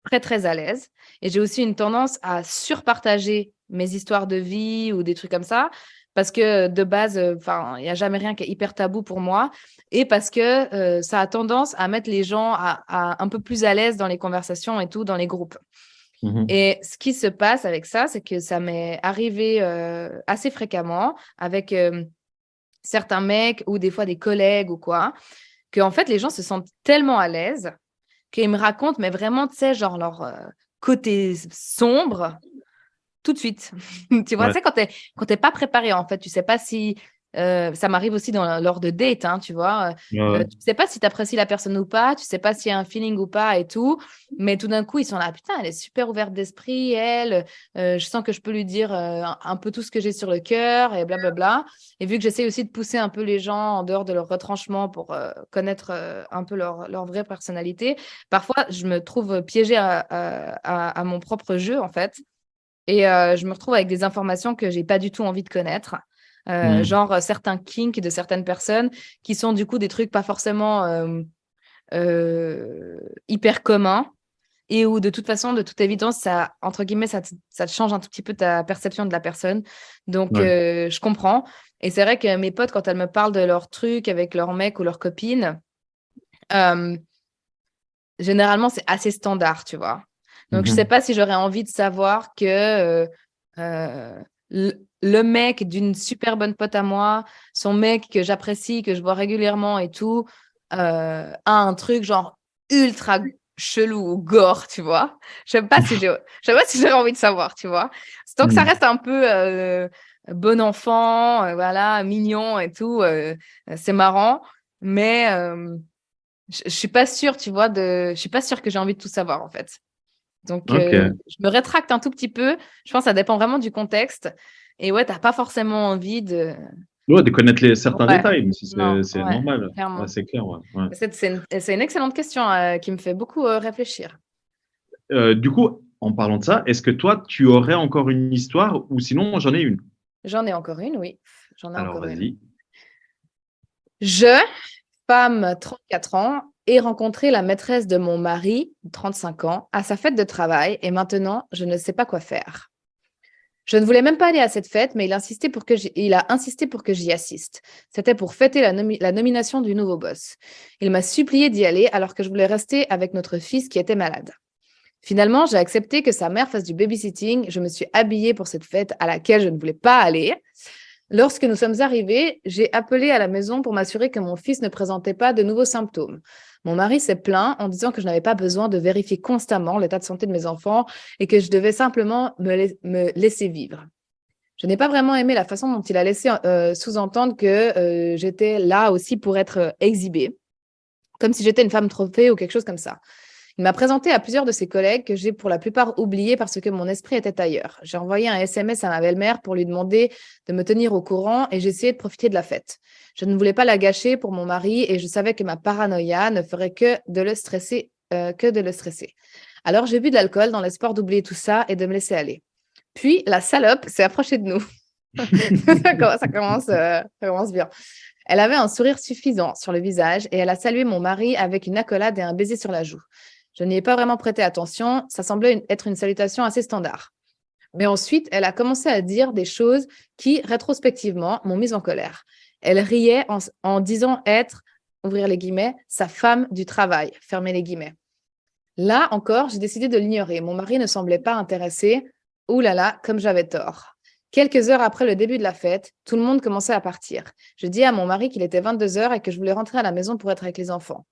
très, très à l'aise. Et j'ai aussi une tendance à surpartager mes histoires de vie ou des trucs comme ça. Parce que de base, enfin, il n'y a jamais rien qui est hyper tabou pour moi. Et parce que ça a tendance à mettre les gens un peu plus à l'aise dans les conversations et tout, dans les groupes. Mhm. Et ce qui se passe avec ça, c'est que ça m'est arrivé assez fréquemment avec certains mecs ou des fois des collègues ou quoi, que en fait, les gens se sentent tellement à l'aise qu'ils me racontent, mais vraiment, tu sais, genre leur côté sombre tout de suite. Tu vois, Ouais. tu sais, quand t'es pas préparé, en fait, tu sais pas si. Ça m'arrive aussi lors de dates, hein, tu vois. Ouais, ouais. Tu sais pas si tu apprécies la personne ou pas, tu sais pas s'il y a un feeling ou pas et tout. Mais tout d'un coup, ils sont là, putain, elle est super ouverte d'esprit, elle. Je sens que je peux lui dire un peu tout ce que j'ai sur le cœur et blablabla. Et vu que j'essaie aussi de pousser un peu les gens en dehors de leur retranchement pour connaître un peu leur vraie personnalité, parfois, je me trouve piégée à mon propre jeu, en fait. Et je me retrouve avec des informations que j'ai pas du tout envie de connaître. Genre certains kinks de certaines personnes qui sont du coup des trucs pas forcément hyper communs et où de toute façon, de toute évidence, ça, entre guillemets, ça te change un tout petit peu ta perception de la personne. Donc, Ouais. je comprends. Et c'est vrai que mes potes, quand elles me parlent de leurs trucs avec leur mec ou leur copine, euh, généralement, c'est assez standard, tu vois. Donc, je sais pas si j'aurais envie de savoir que le mec d'une super bonne pote à moi, son mec que j'apprécie, que je vois régulièrement et tout, a un truc genre ultra chelou ou gore, tu vois. Je sais pas si j'aurais envie de savoir, tu vois. Tant que ça reste un peu bon enfant, voilà, mignon et tout, c'est marrant. Mais je suis pas sûre, tu vois, je suis pas sûre que j'ai envie de tout savoir, en fait. Donc, Ok. je me rétracte un tout petit peu. Je pense que ça dépend vraiment du contexte. Et ouais, t'as pas forcément envie de... Ouais, de connaître certains Ouais, détails, mais non, c'est ouais, normal. Ouais, clairement. c'est clair. Ouais. Ouais. C'est une excellente question qui me fait beaucoup réfléchir. Du coup, en parlant de ça, est-ce que toi, tu aurais encore une histoire ou sinon, j'en ai une? J'en ai encore une, oui. J'en ai Alors, encore une. vas-y. Je, femme 34 ans, ai rencontré la maîtresse de mon mari, 35 ans, à sa fête de travail et maintenant, je ne sais pas quoi faire. Je ne voulais même pas aller à cette fête, mais il a insisté pour que j'y assiste. C'était pour fêter la nomination du nouveau boss. Il m'a supplié d'y aller alors que je voulais rester avec notre fils qui était malade. Finalement, j'ai accepté que sa mère fasse du babysitting. Je me suis habillée pour cette fête à laquelle je ne voulais pas aller. Lorsque nous sommes arrivés, j'ai appelé à la maison pour m'assurer que mon fils ne présentait pas de nouveaux symptômes. Mon mari s'est plaint en disant que je n'avais pas besoin de vérifier constamment l'état de santé de mes enfants et que je devais simplement me laisser vivre. Je n'ai pas vraiment aimé la façon dont il a laissé sous-entendre que j'étais là aussi pour être exhibée, comme si j'étais une femme trophée ou quelque chose comme ça. Il m'a présenté à plusieurs de ses collègues que j'ai pour la plupart oubliés parce que mon esprit était ailleurs. J'ai envoyé un SMS à ma belle-mère pour lui demander de me tenir au courant et j'ai essayé de profiter de la fête. Je ne voulais pas la gâcher pour mon mari et je savais que ma paranoïa ne ferait que de le stresser. Alors j'ai bu de l'alcool dans l'espoir d'oublier tout ça et de me laisser aller. Puis la salope s'est approchée de nous. Ça commence bien. Elle avait un sourire suffisant sur le visage et elle a salué mon mari avec une accolade et un baiser sur la joue. Je n'y ai pas vraiment prêté attention, ça semblait être une salutation assez standard. Mais ensuite, elle a commencé à dire des choses qui, rétrospectivement, m'ont mise en colère. Elle riait en disant être, ouvrir les guillemets, sa femme du travail, fermer les guillemets. Là encore, j'ai décidé de l'ignorer. Mon mari ne semblait pas intéressé. Ouh là là, comme j'avais tort. Quelques heures après le début de la fête, tout le monde commençait à partir. Je dis à mon mari qu'il était 22 heures et que je voulais rentrer à la maison pour être avec les enfants.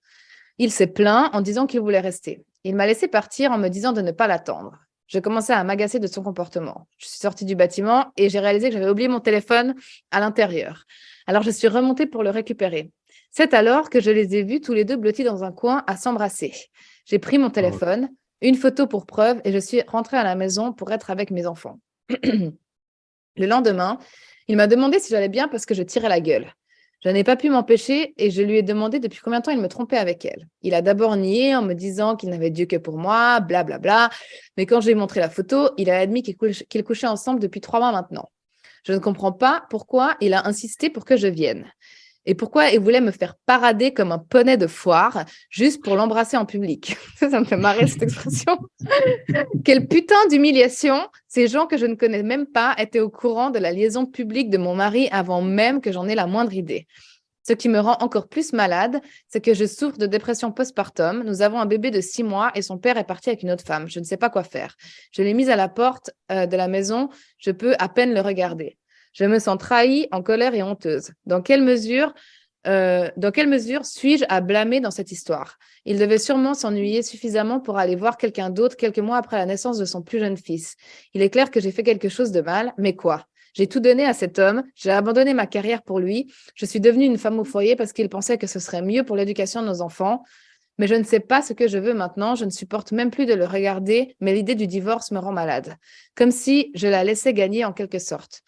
Il s'est plaint en disant qu'il voulait rester. Il m'a laissé partir en me disant de ne pas l'attendre. Je commençais à m'agacer de son comportement. Je suis sortie du bâtiment et j'ai réalisé que j'avais oublié mon téléphone à l'intérieur. Alors je suis remontée pour le récupérer. C'est alors que je les ai vus tous les deux blottis dans un coin à s'embrasser. J'ai pris mon téléphone, une photo pour preuve et je suis rentrée à la maison pour être avec mes enfants. Le lendemain, il m'a demandé si j'allais bien parce que je tirais la gueule. Je n'ai pas pu m'empêcher et je lui ai demandé depuis combien de temps il me trompait avec elle. Il a d'abord nié en me disant qu'il n'avait Dieu que pour moi, blablabla. Mais quand j'ai montré la photo, il a admis qu'ils couchaient ensemble depuis 3 mois maintenant. Je ne comprends pas pourquoi il a insisté pour que je vienne. Et pourquoi il voulait me faire parader comme un poney de foire juste pour l'embrasser en public. Ça me fait marrer cette expression. Quelle putain d'humiliation. Ces gens que je ne connais même pas étaient au courant de la liaison publique de mon mari avant même que j'en ai la moindre idée. Ce qui me rend encore plus malade, c'est que je souffre de dépression postpartum. Nous avons un bébé de 6 mois et son père est parti avec une autre femme. Je ne sais pas quoi faire. Je l'ai mise à la porte de la maison. Je peux à peine le regarder. Je me sens trahie, en colère et honteuse. Dans quelle mesure dans quelle mesure suis-je à blâmer dans cette histoire? Il devait sûrement s'ennuyer suffisamment pour aller voir quelqu'un d'autre quelques mois après la naissance de son plus jeune fils. Il est clair que j'ai fait quelque chose de mal, mais quoi? J'ai tout donné à cet homme, j'ai abandonné ma carrière pour lui, je suis devenue une femme au foyer parce qu'il pensait que ce serait mieux pour l'éducation de nos enfants, mais je ne sais pas ce que je veux maintenant, je ne supporte même plus de le regarder, mais l'idée du divorce me rend malade. Comme si je la laissais gagner en quelque sorte.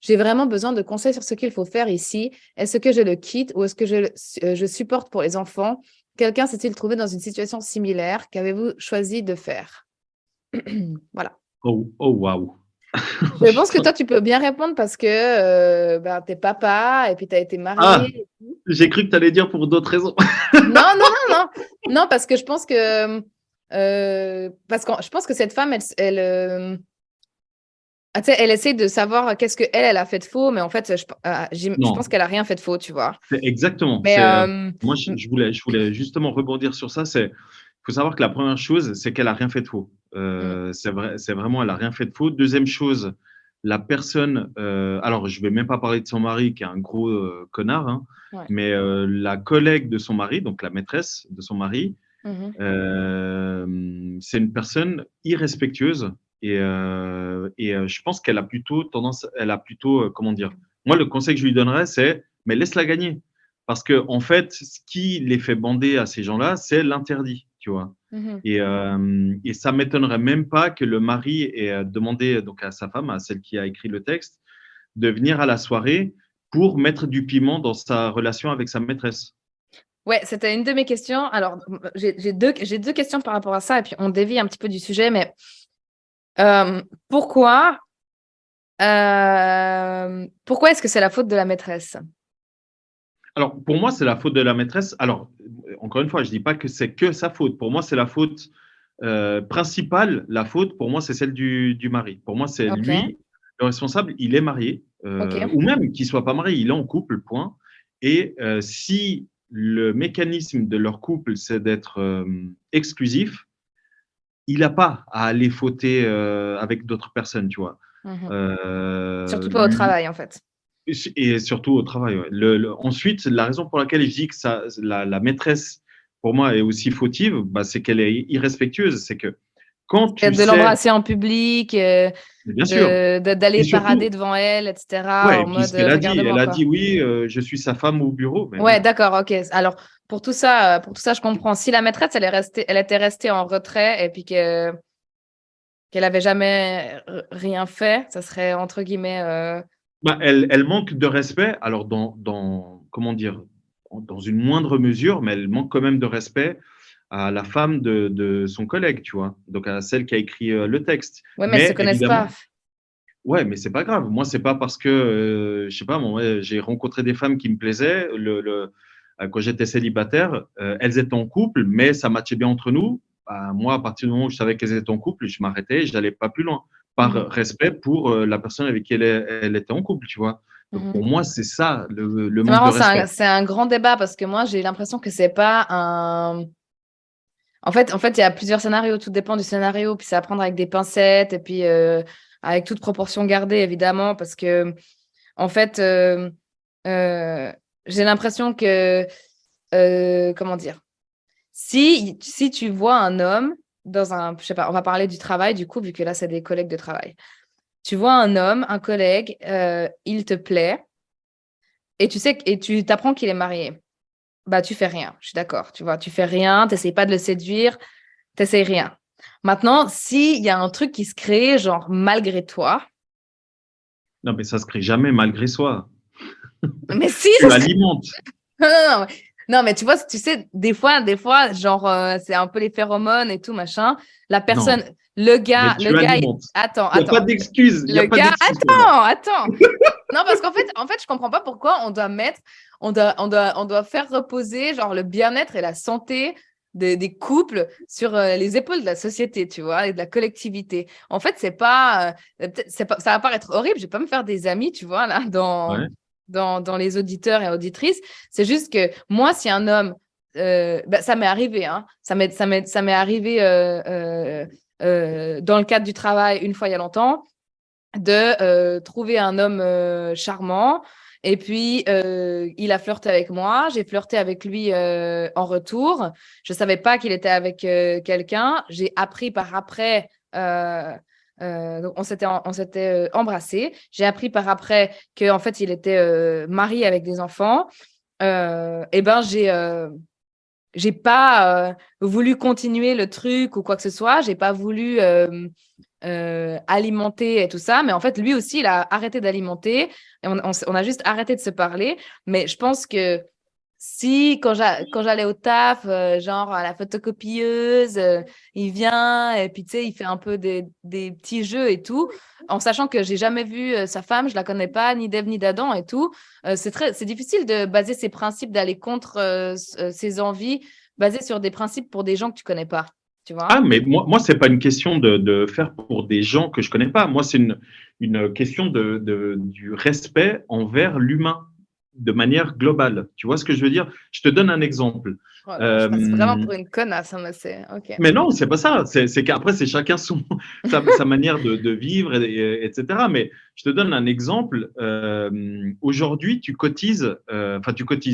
J'ai vraiment besoin de conseils sur ce qu'il faut faire ici. Est-ce que je le quitte ou est-ce que je supporte pour les enfants? Quelqu'un s'est-il trouvé dans une situation similaire? Qu'avez-vous choisi de faire? Voilà. Oh, waouh. Je pense que toi, tu peux bien répondre parce que t'es papa et puis tu as été marié. J'ai cru que tu allais dire pour d'autres raisons. Non, parce que je pense que je pense que cette femme, elle essaie de savoir qu'est-ce qu'elle a fait de faux, mais en fait, je pense qu'elle a rien fait de faux, tu vois. Exactement. Mais, moi, je voulais justement rebondir sur ça. Il faut savoir que la première chose, c'est qu'elle a rien fait de faux. C'est vrai, c'est vraiment, elle a rien fait de faux. Deuxième chose, la personne, alors je vais même pas parler de son mari qui est un gros connard, hein, Ouais. mais la collègue de son mari, donc la maîtresse de son mari, c'est une personne irrespectueuse et je pense qu'elle a plutôt tendance, comment dire, moi le conseil que je lui donnerais c'est, mais laisse-la gagner parce que en fait, ce qui les fait bander à ces gens-là, c'est l'interdit, tu vois. Et ça m'étonnerait même pas que le mari ait demandé donc à sa femme, à celle qui a écrit le texte, de venir à la soirée pour mettre du piment dans sa relation avec sa maîtresse. Ouais, c'était une de mes questions. Alors, j'ai deux questions par rapport à ça, et puis on dévie un petit peu du sujet, mais pourquoi est-ce que c'est la faute de la maîtresse? Alors, pour moi, c'est la faute de la maîtresse. Alors, encore une fois, je ne dis pas que c'est que sa faute. Pour moi, c'est la faute principale. La faute, pour moi, c'est celle du mari. Pour moi, c'est lui le responsable. Il est marié, ou même qu'il ne soit pas marié, il est en couple, point. Et si le mécanisme de leur couple, c'est d'être exclusif, il n'a pas à aller fauter avec d'autres personnes, tu vois. Surtout pas au travail, en fait. Et surtout au travail. Ouais. Ensuite, la raison pour laquelle je dis que la maîtresse, pour moi, est aussi fautive, bah, c'est qu'elle est irrespectueuse. C'est que quand tu sais… l'embrasser en public, bien sûr. D'aller parader devant elle, etc. Ouais, en et puis mode, ce qu'elle a dit, elle a dit oui, je suis sa femme au bureau. Mais ouais, d'accord, ok. Alors, pour tout ça, je comprends. Si la maîtresse, elle était restée en retrait et puis qu'elle avait jamais rien fait, ça serait entre guillemets… Bah, elle manque de respect, alors comment dire, dans une moindre mesure, mais elle manque quand même de respect à la femme de son collègue, tu vois, donc à celle qui a écrit le texte. Oui, mais elles ne se connaissent pas. Ouais, mais c'est pas grave. Moi, c'est pas parce que, je sais pas, moi, j'ai rencontré des femmes qui me plaisaient quand j'étais célibataire, elles étaient en couple, mais ça matchait bien entre nous. Bah, moi, à partir du moment où je savais qu'elles étaient en couple, je m'arrêtais, je n'allais pas plus loin. Par respect pour la personne avec qui elle était en couple, tu vois. Donc, pour moi, c'est ça, le manque de respect. C'est un grand débat parce que moi, j'ai l'impression que c'est pas un… En fait, il y a plusieurs scénarios, tout dépend du scénario, puis c'est à prendre avec des pincettes et puis avec toute proportion gardée, évidemment, parce que, en fait, j'ai l'impression que, comment dire, si tu vois un homme dans un, je sais pas, on va parler du travail, du coup, vu que là, c'est des collègues de travail. Tu vois un homme, un collègue, il te plaît, et tu t'apprends qu'il est marié. Bah, tu fais rien, je suis d'accord, tu vois, tu fais rien, tu n'essayes pas de le séduire, tu n'essayes rien. Maintenant, s'il y a un truc qui se crée, genre malgré toi… Non, mais ça ne se crée jamais malgré soi. Mais si, tu l'alimentes. Non, mais tu vois, tu sais, des fois, genre, c'est un peu les phéromones et tout, machin. La personne, le gars… Attends. Il n'y a pas d'excuse. Attends. Non, parce qu'en fait, je comprends pas pourquoi on doit faire reposer genre le bien-être et la santé des couples sur les épaules de la société, tu vois, et de la collectivité. En fait, c'est pas, ça va paraître horrible. Je vais pas me faire des amis, tu vois, là, dans les auditeurs et auditrices. C'est juste que moi, si un homme, ça m'est arrivé, hein, ça m'est arrivé dans le cadre du travail une fois il y a longtemps, de trouver un homme charmant Et puis, il a flirté avec moi. J'ai flirté avec lui en retour. Je ne savais pas qu'il était avec quelqu'un. J'ai appris par après. Donc on s'était embrassés. J'ai appris par après qu'en fait, il était marié avec des enfants. Et ben, j'ai pas voulu continuer le truc ou quoi que ce soit. J'ai pas voulu alimenter et tout ça. Mais en fait, lui aussi, il a arrêté d'alimenter. Et on a juste arrêté de se parler. Mais je pense que si, quand j'allais au taf, genre à la photocopieuse, il vient et puis, tu sais, il fait un peu des petits jeux et tout, en sachant que j'ai jamais vu sa femme, je la connais pas, ni d'Ève ni d'Adam et tout. C'est difficile de baser ses principes, d'aller contre ses envies, basées sur des principes pour des gens que tu connais pas, tu vois? Ah, mais moi c'est pas une question de faire pour des gens que je connais pas. Moi, c'est une question du respect envers l'humain de manière globale. Tu vois ce que je veux dire? Je te donne un exemple. Oh là, je passe vraiment Euh, pour une connasse, hein, mais c'est OK. mais non, c'est pas ça. C'est qu'après, c'est chacun sa manière de vivre, etc. Mais je te donne un exemple. Aujourd'hui, tu cotises,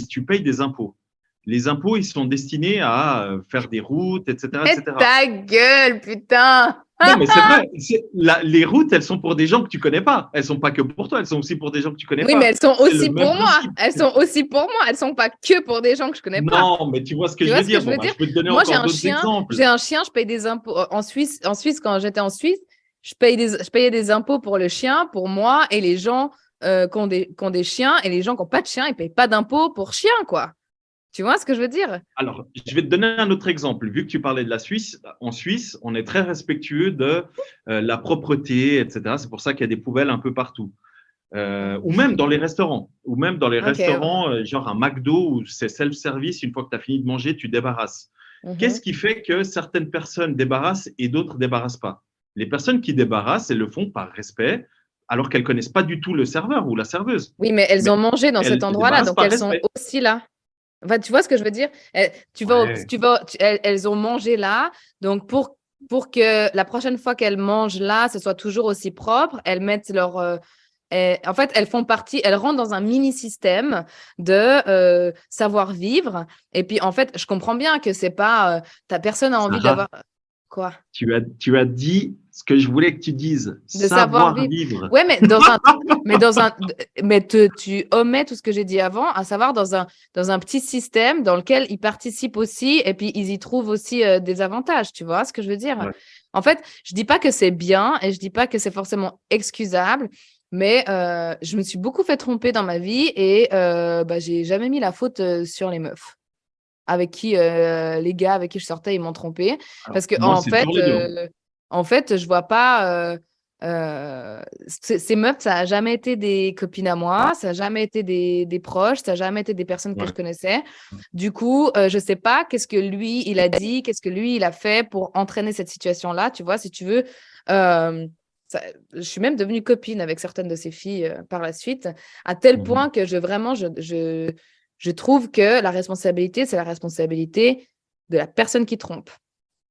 tu payes des impôts. Les impôts, ils sont destinés à faire des routes, etc., Et etc. ta gueule, putain! Non, mais c'est vrai. Les routes, elles sont pour des gens que tu connais pas. Elles sont pas que pour toi. Elles sont aussi pour des gens que tu connais Oui, pas. mais elles sont C'est le aussi même pour moi. principe. Elles sont aussi pour moi. Elles sont pas que pour des gens que je connais pas. Non, mais tu vois ce que Tu je vois veux ce que dire. je veux Bon, dire? je peux te donner Moi, encore d'autres exemples. j'ai un chien, je paye des impôts. En Suisse, quand j'étais en Suisse, je payais des impôts pour le chien, pour moi, et les gens qui ont des chiens, et les gens qui n'ont pas de chien, ils payent pas d'impôts pour chien, quoi. Tu vois ce que je veux dire? Alors, je vais te donner un autre exemple. Vu que tu parlais de la Suisse, en Suisse, on est très respectueux de la propreté, etc. C'est pour ça qu'il y a des poubelles un peu partout. Ou même dans les restaurants. Ou même dans les Ok. restaurants, genre un McDo où c'est self-service. Une fois que tu as fini de manger, tu débarrasses. Mhm. Qu'est-ce qui fait que certaines personnes débarrassent et d'autres ne débarrassent pas? Les personnes qui débarrassent, elles le font par respect, alors qu'elles ne connaissent pas du tout le serveur ou la serveuse. Oui, mais elles Mais ont mangé dans cet elles endroit-là, débarrassent donc par elles sont respect. aussi là. Enfin, tu vois ce que je veux dire? Ouais. Elles ont mangé là, donc pour que la prochaine fois qu'elles mangent là, ce soit toujours aussi propre, elles mettent en fait, elles rentrent dans un mini-système de savoir-vivre. Et puis, en fait, je comprends bien que c'est pas, personne n'a envie Sarah, d'avoir quoi? tu as dit ce que je voulais que tu dises. De savoir-vivre. Savoir-vivre. Ouais, tu omets tout ce que j'ai dit avant, à savoir dans un petit système dans lequel ils participent aussi et puis ils y trouvent aussi des avantages, tu vois ce que je veux dire? Ouais. En fait, je dis pas que c'est bien et je dis pas que c'est forcément excusable, mais je me suis beaucoup fait tromper dans ma vie et j'ai jamais mis la faute sur les meufs avec qui les gars avec qui je sortais, ils m'ont trompé. Alors, Parce que moi, c'est toujours les deux. en fait, je vois pas ces meufs, ça a jamais été des copines à moi, ça a jamais été des proches, ça a jamais été des personnes que Ouais. je connaissais. Du coup, je sais pas qu'est-ce que lui, il a dit, qu'est-ce que lui, il a fait pour entraîner cette situation-là, tu vois, si tu veux. Je suis même devenue copine avec certaines de ces filles par la suite, à tel point que je trouve que la responsabilité, c'est la responsabilité de la personne qui trompe.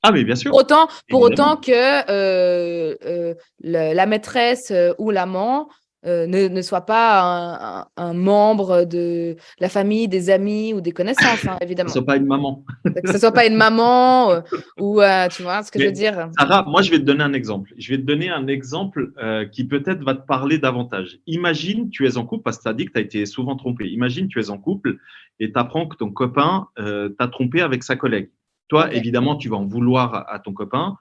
Ah, mais bien sûr. Pour Évidemment. autant que la maîtresse ou l'amant ne soit pas un membre de la famille, des amis ou des connaissances, hein, Que évidemment. ce soit pas une maman. Que ce soit pas une maman ou tu vois ce que je veux Mais dire. Sarah, moi, je vais te donner un exemple. Je vais te donner un exemple qui peut-être va te parler davantage. Imagine, tu es en couple, parce que tu as dit que tu as été souvent trompé. Imagine, tu es en couple et tu apprends que ton copain t'a trompé avec sa collègue. Toi, Ok. évidemment, tu vas en vouloir à ton copain.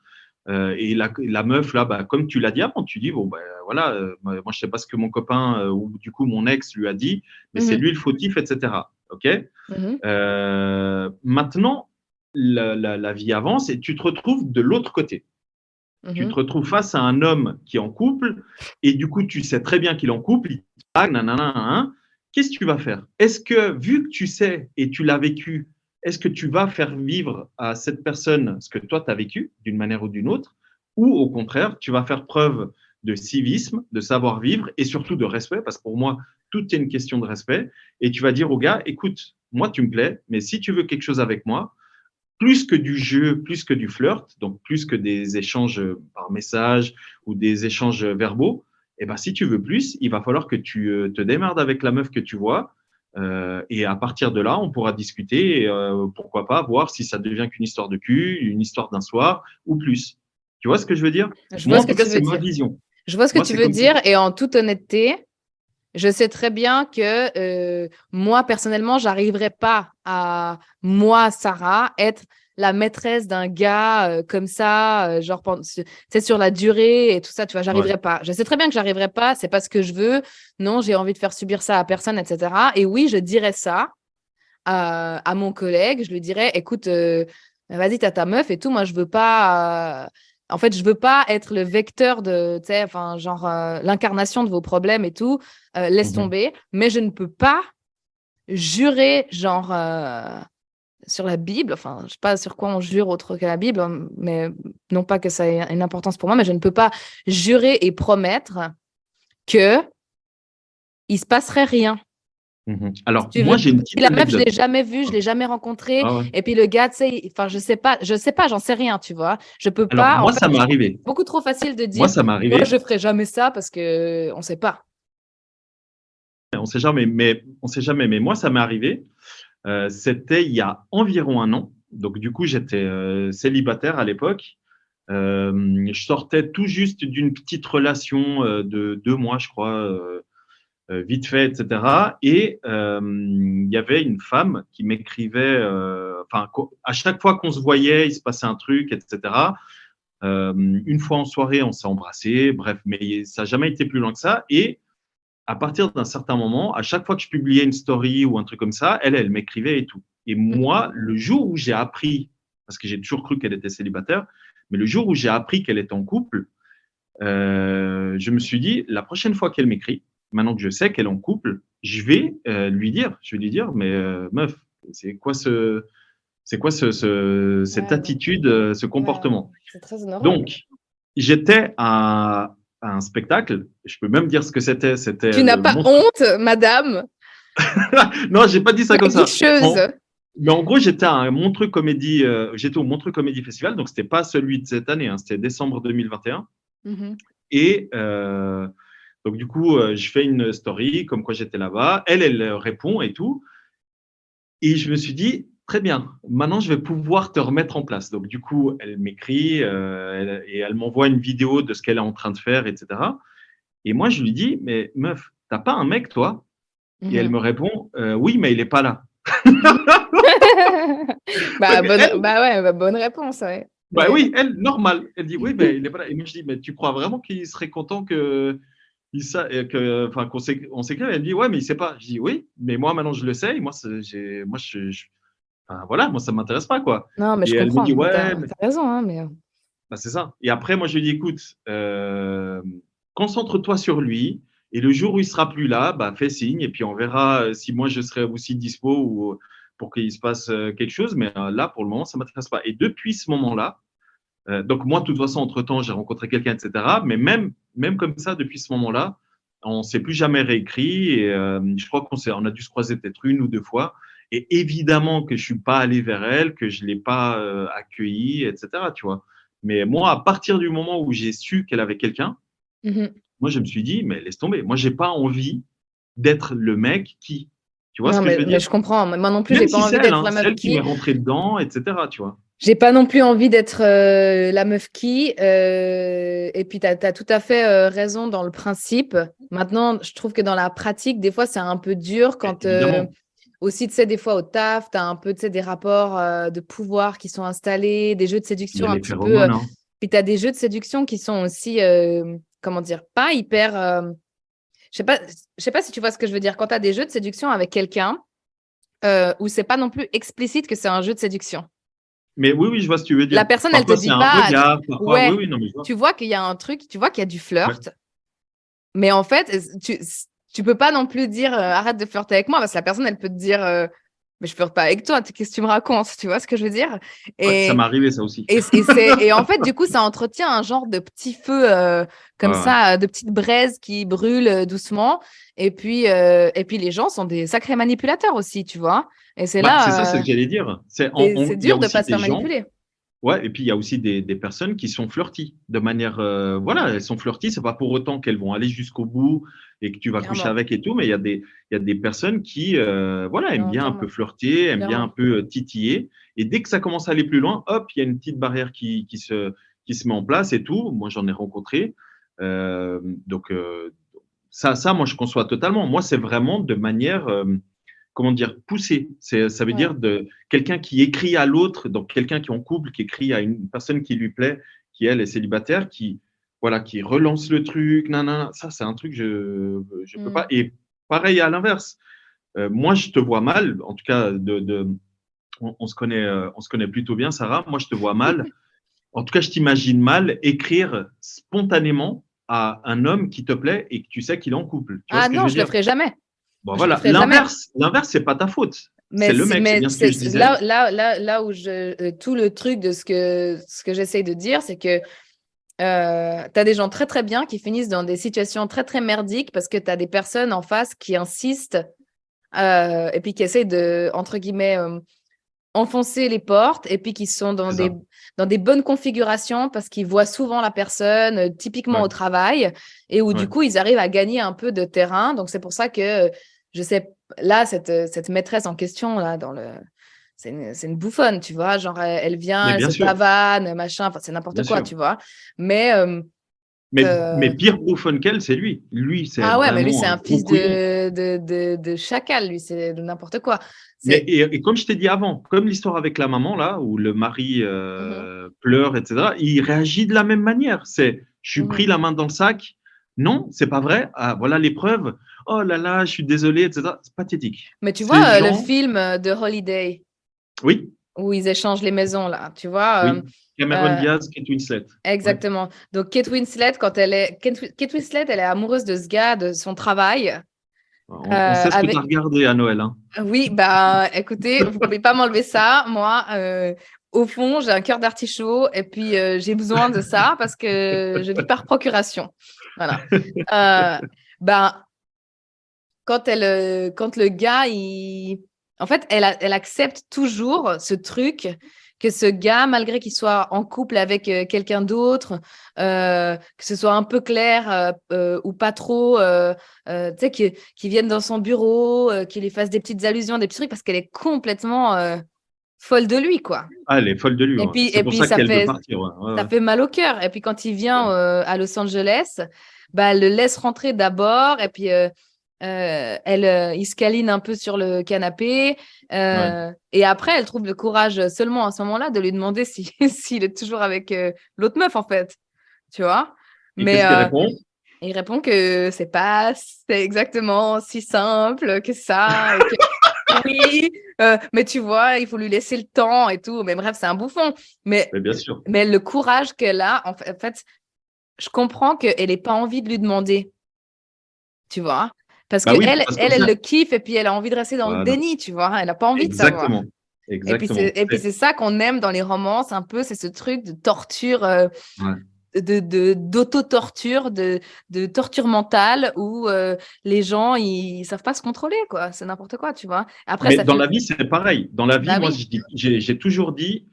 Et la meuf, là, bah, comme tu l'as dit avant, tu dis, bon, ben voilà, moi, je sais pas ce que mon copain ou du coup mon ex lui a dit, mais c'est Mhm. lui le fautif, etc. OK? Mhm. Maintenant, la vie avance et tu te retrouves de l'autre côté. Tu Mhm. te retrouves face à un homme qui est en couple et du coup, tu sais très bien qu'il est en couple, il te drague, nanana, hein. Qu'est-ce que tu vas faire? Est-ce que, vu que tu sais et tu l'as vécu, est-ce que tu vas faire vivre à cette personne ce que toi, tu as vécu d'une manière ou d'une autre? Ou au contraire, tu vas faire preuve de civisme, de savoir-vivre et surtout de respect, parce que pour moi, tout est une question de respect. Et tu vas dire au gars, écoute, moi, tu me plais, mais si tu veux quelque chose avec moi, plus que du jeu, plus que du flirt, donc plus que des échanges par message ou des échanges verbaux, Et ben, si tu veux plus, il va falloir que tu te démerdes avec la meuf que tu vois. Et à partir de là, on pourra discuter et pourquoi pas voir si ça devient qu'une histoire de cul, une histoire d'un soir ou plus. Tu vois ce que je veux dire? Je Moi, vois en ce tout que cas, tu c'est veux ma dire. vision. Je vois ce que Moi, tu c'est veux comme ça. dire et en toute honnêteté, je sais très bien que moi, personnellement, j'arriverai pas à, moi, Sarah, être la maîtresse d'un gars comme ça, genre sur la durée et tout ça, tu vois, Ouais. j'arriverai pas. Je sais très bien que j'arriverai pas, c'est pas ce que je veux. Non, j'ai envie de faire subir ça à personne, etc. Et oui, je dirais ça à mon collègue, je lui dirais, écoute, vas-y, t'as ta meuf et tout, moi, je veux pas. En fait, je veux pas être le vecteur de, tu sais, enfin, genre, l'incarnation de vos problèmes et tout. Laisse Mhm. tomber. Mais je ne peux pas jurer, genre, sur la Bible. Enfin, je sais pas sur quoi on jure autre que la Bible, hein, mais non pas que ça ait une importance pour moi, mais je ne peux pas jurer et promettre que il se passerait rien. Mhm. Si Alors, tu moi, veux. j'ai une Puis petite la meuf, je anecdote. l'ai jamais vue, je l'ai jamais rencontrée. Ah ouais. Et puis le gars, tu sais, enfin, je sais pas, j'en sais rien, tu vois. Je peux Alors, pas. En moi, fait, ça m'est je trouve que arrivé. c'est beaucoup trop facile de Moi, dire, ça m'est moi, arrivé. je ferai jamais ça parce que on sait pas. On sait jamais, mais on sait jamais. Mais moi, ça m'est arrivé. C'était il y a environ un an. Donc, du coup, j'étais célibataire à l'époque. Je sortais tout juste d'une petite relation de 2 mois, je crois, vite fait, etc. Et il y avait une femme qui m'écrivait, enfin, à chaque fois qu'on se voyait, il se passait un truc, etc. Une fois en soirée, on s'est embrassé, bref, mais ça n'a jamais été plus loin que ça. Et à partir d'un certain moment, à chaque fois que je publiais une story ou un truc comme ça, elle m'écrivait et tout. Et moi, le jour où j'ai appris, parce que j'ai toujours cru qu'elle était célibataire, mais le jour où j'ai appris qu'elle était en couple, je me suis dit, la prochaine fois qu'elle m'écrit, maintenant que je sais qu'elle est en couple, je vais lui dire, mais meuf, c'est quoi cette Ouais, attitude, ce ouais, comportement? c'est très honorable. Donc, j'étais à un spectacle, je peux même dire ce que c'était. C'était Tu n'as le pas Montreux. honte, madame, Non, j'ai pas dit ça la comme ça. guicheuse. Mais en gros, j'étais à un Montreux Comédie, j'étais au Montreux Comédie Festival, donc c'était pas celui de cette année, hein, c'était décembre 2021. Mhm. Et donc du coup, je fais une story comme quoi j'étais là-bas. Elle répond et tout. Et je me suis dit, très bien, maintenant je vais pouvoir te remettre en place. Donc du coup, elle m'écrit et elle m'envoie une vidéo de ce qu'elle est en train de faire, etc. Et moi, je lui dis, mais meuf, t'as pas un mec, toi? Et elle Mhm. me répond, oui, mais il est pas là. Bah, Donc, elle, ouais, bonne réponse, ouais. bah Mais- oui, elle, normal. Elle dit, oui, mais il est pas là. Et moi, je dis, mais tu crois vraiment qu'il serait content enfin, on s'écrive? Elle me dit, ouais, mais il sait pas. Je dis, oui, mais moi, maintenant, je le sais. Et moi, enfin, voilà, moi, ça m'intéresse pas, quoi. Non, mais Et je elle me comprends. dit, Mais ouais, t'as raison, hein, mais... bah, c'est ça. Et après, moi, je lui dis, écoute, concentre-toi sur lui. Et le jour où il sera plus là, bah, fais signe. Et puis, on verra si moi, je serai aussi dispo ou pour qu'il se passe quelque chose. Mais là, pour le moment, ça ne m'intéresse pas. Et depuis ce moment-là, donc moi, de toute façon, entre-temps, j'ai rencontré quelqu'un, etc. Mais même comme ça, depuis ce moment-là, on ne s'est plus jamais réécrit. Et je crois on a dû se croiser peut-être 1 ou 2 fois. Et évidemment que je ne suis pas allé vers elle, que je ne l'ai pas accueillie, etc. Tu vois. Mais moi, à partir du moment où j'ai su qu'elle avait quelqu'un, Mhm. moi, je me suis dit, mais laisse tomber. Moi, je n'ai pas envie d'être le mec qui. Tu vois ce Non, que je veux mais dire? je comprends. Moi non plus, Même j'ai si pas c'est envie elle, d'être hein, la c'est meuf elle qui m'est qui... rentrée dedans, etc. Tu vois. J'ai pas non plus envie d'être la meuf qui. Et puis, tu as tout à fait raison dans le principe. Maintenant, je trouve que dans la pratique, des fois, c'est un peu dur quand Évidemment. aussi, tu sais, des fois au taf, tu as un peu, tu sais, des rapports de pouvoir qui sont installés, des jeux de Il y séduction a un les petit peu. phéromones. Hein. Puis, tu as des jeux de séduction qui sont aussi, comment dire, pas hyper. Je sais pas si tu vois ce que je veux dire. Quand tu as des jeux de séduction avec quelqu'un où c'est pas non plus explicite que c'est un jeu de séduction. Mais oui, oui, je vois ce que tu veux dire. La personne, elle te Parfois, c'est dit un pas, regard. Parfois, ouais, oui, oui, non, mais je vois. tu vois qu'il y a un truc, tu vois qu'il y a du Ouais. flirt, mais en fait, tu peux pas non plus dire arrête de flirter avec moi parce que la personne, elle peut te dire mais je flirte pas avec toi, qu'est-ce que tu me racontes, tu vois ce que je veux dire? Ouais, ça Et, m'est arrivé, ça aussi. et en fait, du coup, ça entretient un genre de petit feu comme Ouais, ouais. ça, de petites braises qui brûlent doucement. Et puis les gens sont des sacrés manipulateurs aussi, tu vois. Et c'est Bah, c'est ça, c'est là, ce que j'allais dire. c'est Il y a dur de aussi pas se des faire gens. manipuler. Ouais, et puis il y a aussi des personnes qui sont flirty de manière, voilà, elles sont flirty, c'est pas pour autant qu'elles vont aller jusqu'au bout et que tu vas coucher Clairement. avec et tout, mais il y a des personnes qui, voilà, aiment Non, bien un peu clairement. flirter, aiment bien un Clairement. peu titiller. Et dès que ça commence à aller plus loin, hop, il y a une petite barrière qui se met en place et tout. Moi, j'en ai rencontré. Donc, ça, moi, je conçois totalement. Moi, c'est vraiment de manière, comment dire, poussée. Ça veut Ouais. dire de quelqu'un qui écrit à l'autre, donc quelqu'un qui est en couple, qui écrit à une personne qui lui plaît, qui elle est célibataire, voilà, qui relance le truc, nanana. Ça, c'est un truc je peux Mm. pas. Et pareil à l'inverse. Moi, je te vois mal, en tout cas, on se connaît plutôt bien, Sarah. Moi, je te vois mal. En tout cas, je t'imagine mal écrire spontanément à un homme qui te plaît et que tu sais qu'il est en couple. Tu vois Ah ce que je non, veux je le dire? ferai jamais. Bon, Je le voilà. ferai jamais. L'inverse, c'est pas ta faute. C'est Mais, le mec, c'est mais bien ce que je disais. là où tout le truc de ce que j'essaye de dire, c'est que tu as des gens très très bien qui finissent dans des situations très très merdiques parce que tu as des personnes en face qui insistent et puis qui essayent de, entre guillemets, enfoncer les portes et puis qui sont C'est ça. dans des bonnes configurations parce qu'ils voient souvent la personne, typiquement Ouais, au travail, et où du ouais. coup, ils arrivent à gagner un peu de terrain. Donc, c'est pour ça que je sais, là, cette maîtresse en question, là, c'est une bouffonne, tu vois. Genre, elle vient, Mais elle bien se sûr, pavane, machin, enfin, c'est bien n'importe quoi, sûr. tu vois. Mais, Mais pire bouffonne qu'elle, c'est lui. Lui, c'est ah ouais, mais lui, c'est vraiment un un gros fils couillon. de chacal, lui, c'est de n'importe quoi. Mais, C'est. et comme je t'ai dit avant, comme l'histoire avec la maman, là, où le mari Mhm, pleure, etc., il réagit de la même manière. Je suis mhm. pris la main dans le sac. Non, c'est pas vrai. Ah, voilà les preuves. Oh là là, je suis désolé, etc. C'est pathétique. Mais tu Ces vois, le gens, film de Holiday, oui, où ils échangent les maisons, là, tu vois. oui. Cameron Euh, Diaz, Kate Winslet. Ouais. exactement. Donc, Kate Winslet, elle est amoureuse de ce gars, de son travail. On sait ce que tu as Avec. regardé à Noël. Hein. Oui, bah, écoutez, vous pouvez pas m'enlever ça. Moi, au fond, j'ai un cœur d'artichaut et puis j'ai besoin de ça parce que je vis par procuration. Voilà. Euh, ben, quand le gars, en fait, elle accepte toujours ce truc que ce gars, malgré qu'il soit en couple avec quelqu'un d'autre, que ce soit un peu clair ou pas trop, tu sais, qu'il vienne dans son bureau, qu'il lui fasse des petites allusions, des petits trucs, parce qu'elle est complètement folle de lui, quoi. Ah, elle est folle de lui. Et Ouais. puis, C'est et pour puis ça qu'elle veut partir. Ouais. Ouais, ça ouais. fait mal au cœur. Et puis quand il vient à Los Angeles, bah, elle le laisse rentrer d'abord. Et puis il se câline un peu sur le canapé. Ouais. Et après, elle trouve le courage seulement à ce moment-là de lui demander s'il est toujours avec l'autre meuf, en fait. Tu vois? Et Mais qu'est-ce qu'il répond? il répond que c'est exactement si simple que ça. Et que oui, mais tu vois, il faut lui laisser le temps et tout. Mais bref, c'est un bouffon. Mais, Mais bien sûr. mais le courage qu'elle a, en fait, je comprends qu'elle n'ait pas envie de lui demander, tu vois. Parce Bah que oui, elle, parce que elle, elle le kiffe et puis elle a envie de rester dans le voilà. déni, tu vois. Elle n'a pas envie de savoir. Exactement. Exactement. Et puis c'est ça qu'on aime dans les romances un peu, c'est ce truc de torture, Ouais. d'auto-torture, de torture mentale où les gens, ils savent pas se contrôler, quoi. C'est n'importe quoi, tu vois. Après, Mais ça dans fait. la vie, c'est pareil. Dans la vie, Bah moi, oui, j'ai toujours dit,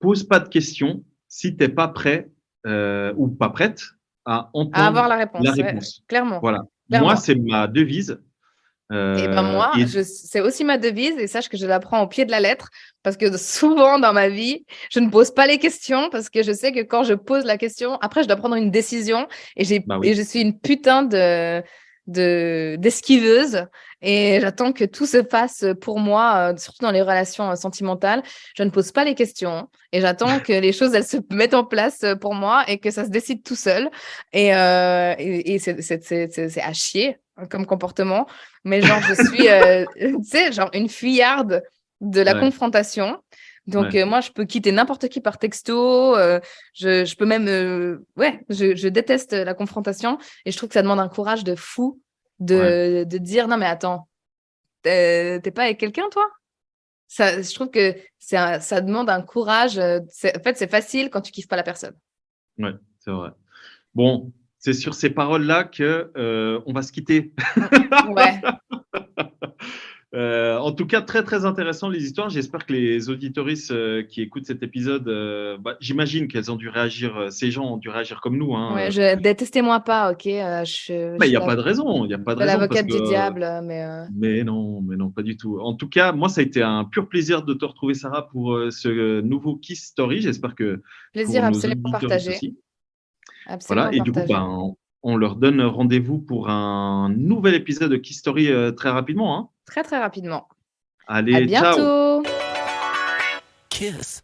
pose pas de questions si tu n'es pas prêt ou pas prête à à avoir entendre la la réponse, ouais, réponse. clairement, Voilà. Moi, clairement. c'est ma devise. Et ben moi, Et c'est aussi ma devise et sache que je la prends au pied de la lettre parce que souvent dans ma vie, je ne pose pas les questions parce que je sais que quand je pose la question, après je dois prendre une décision bah et oui, je suis une putain d'esquiveuse et j'attends que tout se fasse pour moi, surtout dans les relations sentimentales. Je ne pose pas les questions et j'attends que les choses elles se mettent en place pour moi et que ça se décide tout seul et c'est à chier comme comportement. Mais genre, je suis, tu sais, genre une fuyarde de la ouais, confrontation. Donc, ouais, moi, je peux quitter n'importe qui par texto. Je peux même, ouais, je déteste la confrontation. Et je trouve que ça demande un courage de fou ouais. de dire, non, mais attends, t'es pas avec quelqu'un, toi? Ça, je trouve que ça demande un courage. En fait, c'est facile quand tu kiffes pas la personne. Ouais, c'est vrai. Bon, c'est sur ces paroles-là que on va se quitter. Ouais. En tout cas, très très intéressant les histoires. J'espère que les auditorices qui écoutent cet épisode, j'imagine qu'elles ont dû réagir, ces gens ont dû réagir comme nous. Hein. Ouais, détestez-moi pas, ok? Il n'y a pas de raison, il n'y a pas de raison. L'avocate parce du que, diable, mais mais non, pas du tout. En tout cas, moi, ça a été un pur plaisir de te retrouver, Sarah, pour ce nouveau Kiss Story. J'espère que plaisir pour nos absolument auditoristes partagé. aussi. Absolument Voilà. Et du coup, partagé. on leur donne rendez-vous pour un nouvel épisode de Kiss Story très rapidement. Hein. Très, très rapidement. À Allez, ciao! bientôt! Kiss.